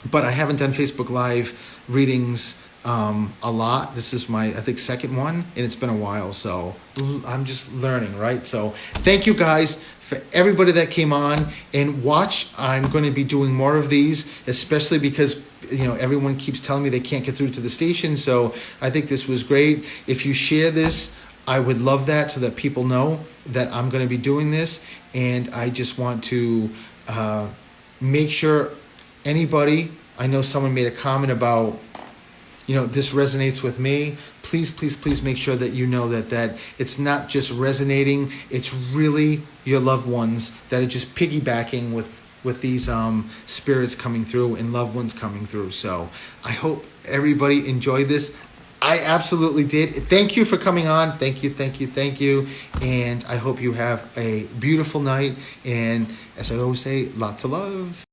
But I haven't done Facebook Live readings a lot. This is my, I think, second one, and it's been a while, so I'm just learning, right? So thank you guys for everybody that came on and watch. I'm going to be doing more of these, especially because everyone keeps telling me they can't get through to the station. So I think this was great. If you share this, I would love that, so that people know that I'm going to be doing this. And I just want to make sure anybody, I know someone made a comment about, this resonates with me. Please make sure that you know that it's not just resonating. It's really your loved ones that are just piggybacking with these spirits coming through and loved ones coming through. So I hope everybody enjoyed this. I absolutely did. Thank you for coming on. Thank you. And I hope you have a beautiful night. And as I always say, lots of love.